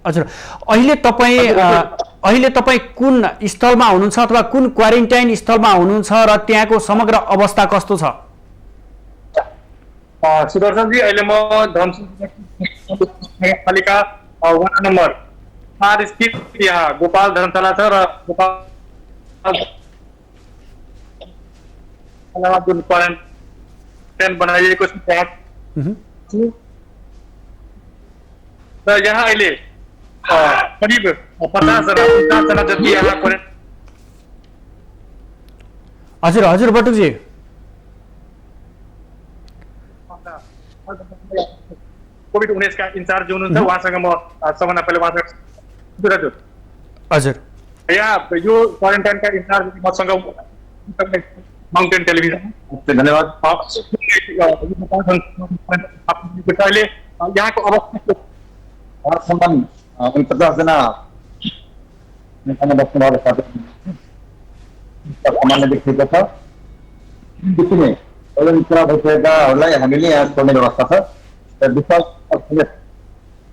हजुर, अहिले तपाईँ कुन स्थलमा हुनुहुन्छ अथवा कुन क्वारेन्टाइन स्थलमा हुनुहुन्छ र त्यहाँको समग्र अवस्था कस्तो छ? सुदर्शनजी, अहिले म नगरपालिका वार्ड नम्बर 4 स्थित यहाँ गोपाल धर्मशाला छ र गोपाल जुन टेन्ट बनाइएको छ त्यहाँ र यहाँ अहिले करिब 50जना जति यहाँ हजुर हजुर बटुकजी कोभिड-19 का इन्चार्ज हुनुहुन्छ उहाँसँग म सबभन्दा पहिले उहाँसँग हजुर यहाँ यो क्वारेन्टाइनका इन्चार्ज मसँग माउन्टेन टेलिभिजन धन्यवाद अहिले यहाँको अवस्था 50जना बस्नुभएको सामान्य देखिएको छ पुरा भइसकेकाहरूलाई हामीले यहाँ छोड्ने व्यवस्था छ विश्वास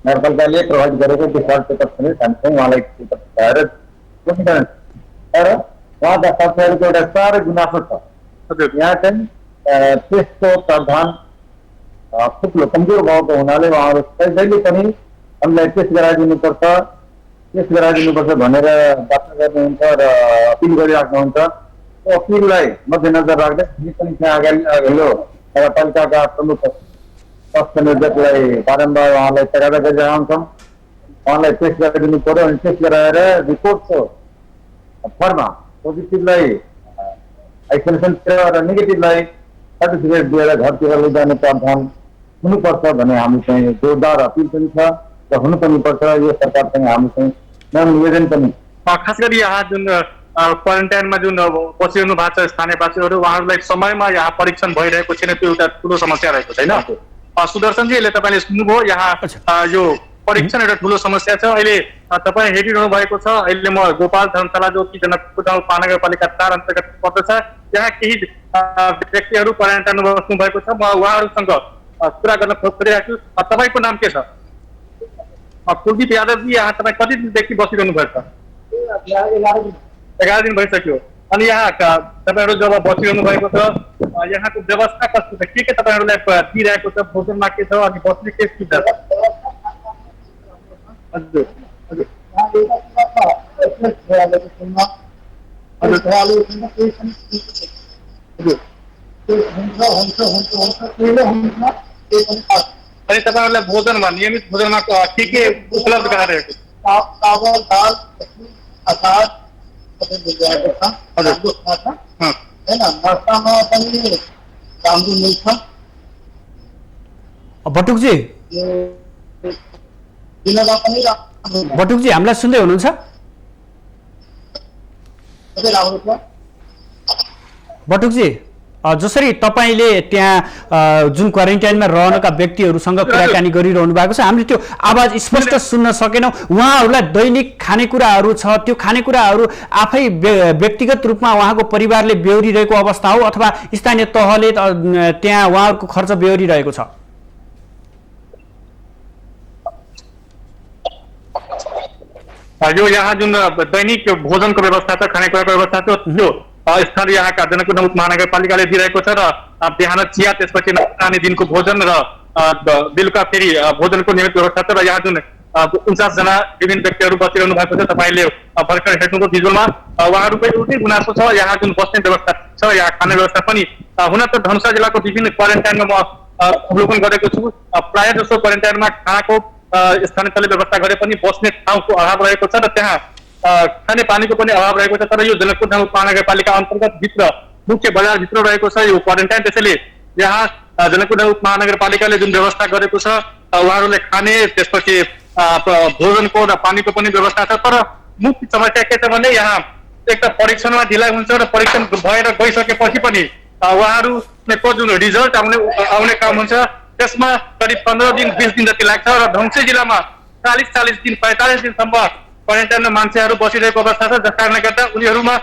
नगरपालिकाले प्रोभाइड गरेको डिफल्ट पेपर समेत हामी उहाँलाई भएर तर उहाँका साथीहरूको एउटा साह्रै गुनासो छ यहाँ चाहिँ त्यसको प्रावधान ठुलो कमजोर भएको हुनाले उहाँहरू जहिले पनि हामीलाई टेस्ट गराइदिनुपर्छ भनेर बाचा गर्नुहुन्छ र अपिल गरिराख्नुहुन्छ त्यो अपिललाई मध्यनजर राख्दै हामी पनि त्यहाँ अगाडि नगरपालिकाका प्रमुख स्वास्थ्य निर्देशकलाई बारम्बार उहाँलाई तगादा गरिरहन्छौँ उहाँलाई टेस्ट गराइदिनु पर्यो अनि टेस्ट गराएर रिपोर्टको फरमा पोजिटिभलाई आइसोलेसनतिर र नेगेटिभलाई सर्टिफिकेट दिएर घरतिर लैजाने प्रावधान हुनुपर्छ भन्ने हामी चाहिँ जोरदार अपिल पनि छ र हुनु पनि पर्छ यो सरकारसँग हामी चाहिँ निवेदन पनि खास गरी यहाँ जुन क्वारेन्टाइनमा जुन बसिरहनु भएको छ स्थानीयवासीहरू उहाँहरूलाई समयमा यहाँ परीक्षण भइरहेको छैन त्यो एउटा ठुलो समस्या रहेको छैन सुदर्शनजी अहिले तपाईँले सुन्नुभयो यहाँ यो परीक्षण एउटा ठुलो समस्या छ अहिले तपाईँ हेरिरहनु भएको छ अहिले म गोपाल धर्मशाला जो कि जनकपुर गाउँ महानगरपालिका 4 अन्तर्गत पर्दछ यहाँ केही व्यक्तिहरू क्वारेन्टाइनमा बस्नु भएको छ म उहाँहरूसँग कुरा गर्न खोजिरहेको छु तपाईँको नाम के छ कुलदीप यादवजी यहाँ तपाईँ कति दिनदेखि बसिरहनु भएको छ 11 दिन भइसक्यो अनि यहाँ तपाईँहरू जब बसिरहनु भएको छ यहाँको व्यवस्था कस्तो छ के तपाईँहरूलाई दिइरहेको छ भोजनमा के छ अनि बस्ने के सुविधा छ हजुर अनि तपाईँहरूलाई भोजनमा नियमित भोजनमा के उपलब्ध गराइरहेको छ चावल दाल अचार बटुकजी हामीलाई सुन्दै हुनुहुन्छ बटुकजी जसरी तपाईँले त्यहाँ जुन क्वारेन्टाइनमा रहनका व्यक्तिहरूसँग कुराकानी गरिरहनु भएको छ हामीले त्यो आवाज स्पष्ट सुन्न सकेनौँ उहाँहरूलाई दैनिक खानेकुराहरू छ त्यो खानेकुराहरू आफै व्यक्तिगत रूपमा उहाँको परिवारले बेहोरिरहेको अवस्था हो अथवा स्थानीय तहले त्यहाँ उहाँहरूको खर्च बेहोरिरहेको छ यो यहाँ जुन दैनिक भोजनको व्यवस्था छ खानेकुराको व्यवस्था छ त्यो स्थानीय यहाँका जनकपुर महानगरपालिकाले दिइरहेको छ र बिहान चिया त्यसपछि नानी दिनको भोजन र बेलुका फेरि भोजनको नियमित व्यवस्था छ र यहाँ जुन 49जना विभिन्न व्यक्तिहरू बसिरहनु भएको छ तपाईँले भर्खर हेर्नुभयो भिजुअलमा उहाँहरूको एउटै गुनासो छ यहाँ जुन बस्ने व्यवस्था छ यहाँ खाने व्यवस्था पनि हुन त धनुषा जिल्लाको विभिन्न क्वारेन्टाइनमा म अवलोकन गरेको छु प्रायः जसो क्वारेन्टाइनमा खानाको स्थानीय तहले व्यवस्था गरे पनि बस्ने ठाउँको अभाव रहेको छ र त्यहाँ खाने पानीको पनि अभाव रहेको छ तर यो जनकपुर महानगरपालिका अन्तर्गत भित्र मुख्य बजारभित्र रहेको छ यो क्वारेन्टाइन त्यसैले यहाँ जनकपुर महानगरपालिकाले जुन व्यवस्था गरेको छ उहाँहरूले खाने त्यसपछि भोजनको र पानीको पनि व्यवस्था छ तर मुख्य समस्या के छ भने यहाँ एक त परीक्षणमा ढिलाइ हुन्छ र परीक्षण भएर गइसकेपछि पनि उहाँहरूको जुन रिजल्ट आउने काम हुन्छ त्यसमा करिब 15 दिन 20 दिन जति लाग्छ र धनुषा जिल्लामा 40 दिन 45 दिनसम्म क्वारेन्टाइनमा मान्छेहरू बसिरहेको अवस्था छ जस कारणले गर्दा उनीहरूमा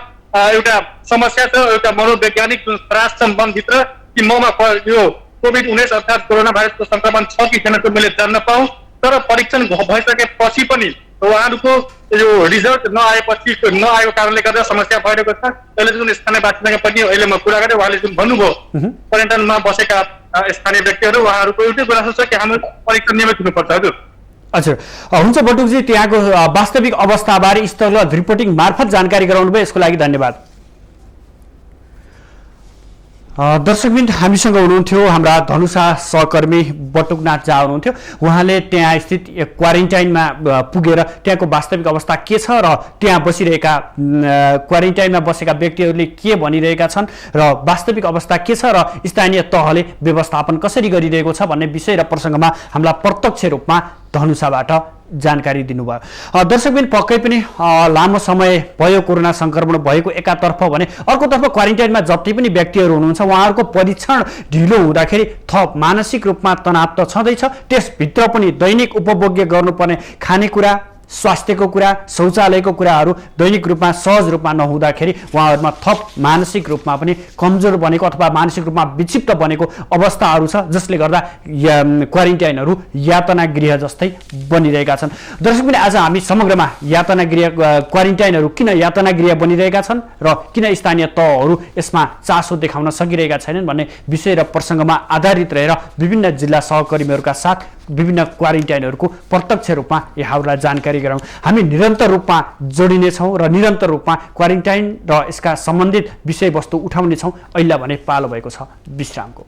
एउटा समस्या छ एउटा मनोवैज्ञानिक जुन त्रास छ मनभित्र कि ममा यो कोभिड-19 अर्थात् कोरोना भाइरसको संक्रमण छ कि छैन त्यो मैले जान्न पाऊँ तर परीक्षण भइसकेपछि पनि उहाँहरूको यो रिजल्ट नआएको कारणले गर्दा समस्या भइरहेको छ अहिले जुन स्थानीयवासीसँग पनि अहिले म कुरा गरेँ उहाँले जुन भन्नुभयो क्वारेन्टाइनमा बसेका स्थानीय व्यक्तिहरू उहाँहरूको एउटै गुनासो छ कि हाम्रो परीक्षण नियमित हुनुपर्छ हजुर हजुर हुन्छ बटुकजी त्यहाँको वास्तविक अवस्थाबारे स्थलगत रिपोर्टिङ मार्फत जानकारी गराउनु भयो यसको लागि धन्यवाद दर्शकबिन हामीसँग हुनुहुन्थ्यो हाम्रा धनुषा सहकर्मी बटुकनाथ झा हुनुहुन्थ्यो। उहाँले त्यहाँ स्थित क्वारेन्टाइनमा पुगेर त्यहाँको वास्तविक अवस्था के छ र त्यहाँ बसिरहेका क्वारेन्टाइनमा बसेका व्यक्तिहरूले के भनिरहेका छन् र वास्तविक अवस्था के छ र स्थानीय तहले व्यवस्थापन कसरी गरिरहेको छ भन्ने विषय र प्रसङ्गमा हामीलाई प्रत्यक्ष रूपमा धनुषाबाट जानकारी दिनुभयो। दर्शकबिन पक्कै पनि लामो समय भयो कोरोना संक्रमण भएको एकातर्फ भने अर्कोतर्फ क्वारेन्टाइनमा जति पनि व्यक्तिहरू हुनुहुन्छ उहाँहरूको परीक्षण ढिलो हुँदाखेरि थप मानसिक रूपमा तनाव त छँदैछ, त्यसभित्र पनि दैनिक उपभोग्य गर्नुपर्ने खानेकुरा, स्वास्थ्यको कुरा, शौचालयको कुराहरू दैनिक रूपमा सहज रूपमा नहुँदाखेरि उहाँहरूमा थप मानसिक रूपमा पनि कमजोर बनेको अथवा मानसिक रूपमा विक्षिप्त बनेको अवस्थाहरू छ, जसले गर्दा क्वारेन्टाइनहरू यातना गृह जस्तै बनिरहेका छन्। दर्शक पनि आज हामी समग्रमा यातना गृह क्वारेन्टाइनहरू किन यातना गृह बनिरहेका छन् र किन स्थानीय तहहरू यसमा चासो देखाउन सकिरहेका छैनन् भन्ने विषय र प्रसङ्गमा आधारित रहेर विभिन्न जिल्ला सहकर्मीहरूका साथ विभिन्न क्वारेन्टाइनहरूको प्रत्यक्ष रूपमा यहाँहरूलाई जानकारी गराउँ। हामी निरन्तर रूपमा जोडिनेछौँ र निरन्तर रूपमा क्वारेन्टाइन र यसका सम्बन्धित विषयवस्तु उठाउनेछौँ। अहिले भने पालो भएको छ विश्रामको।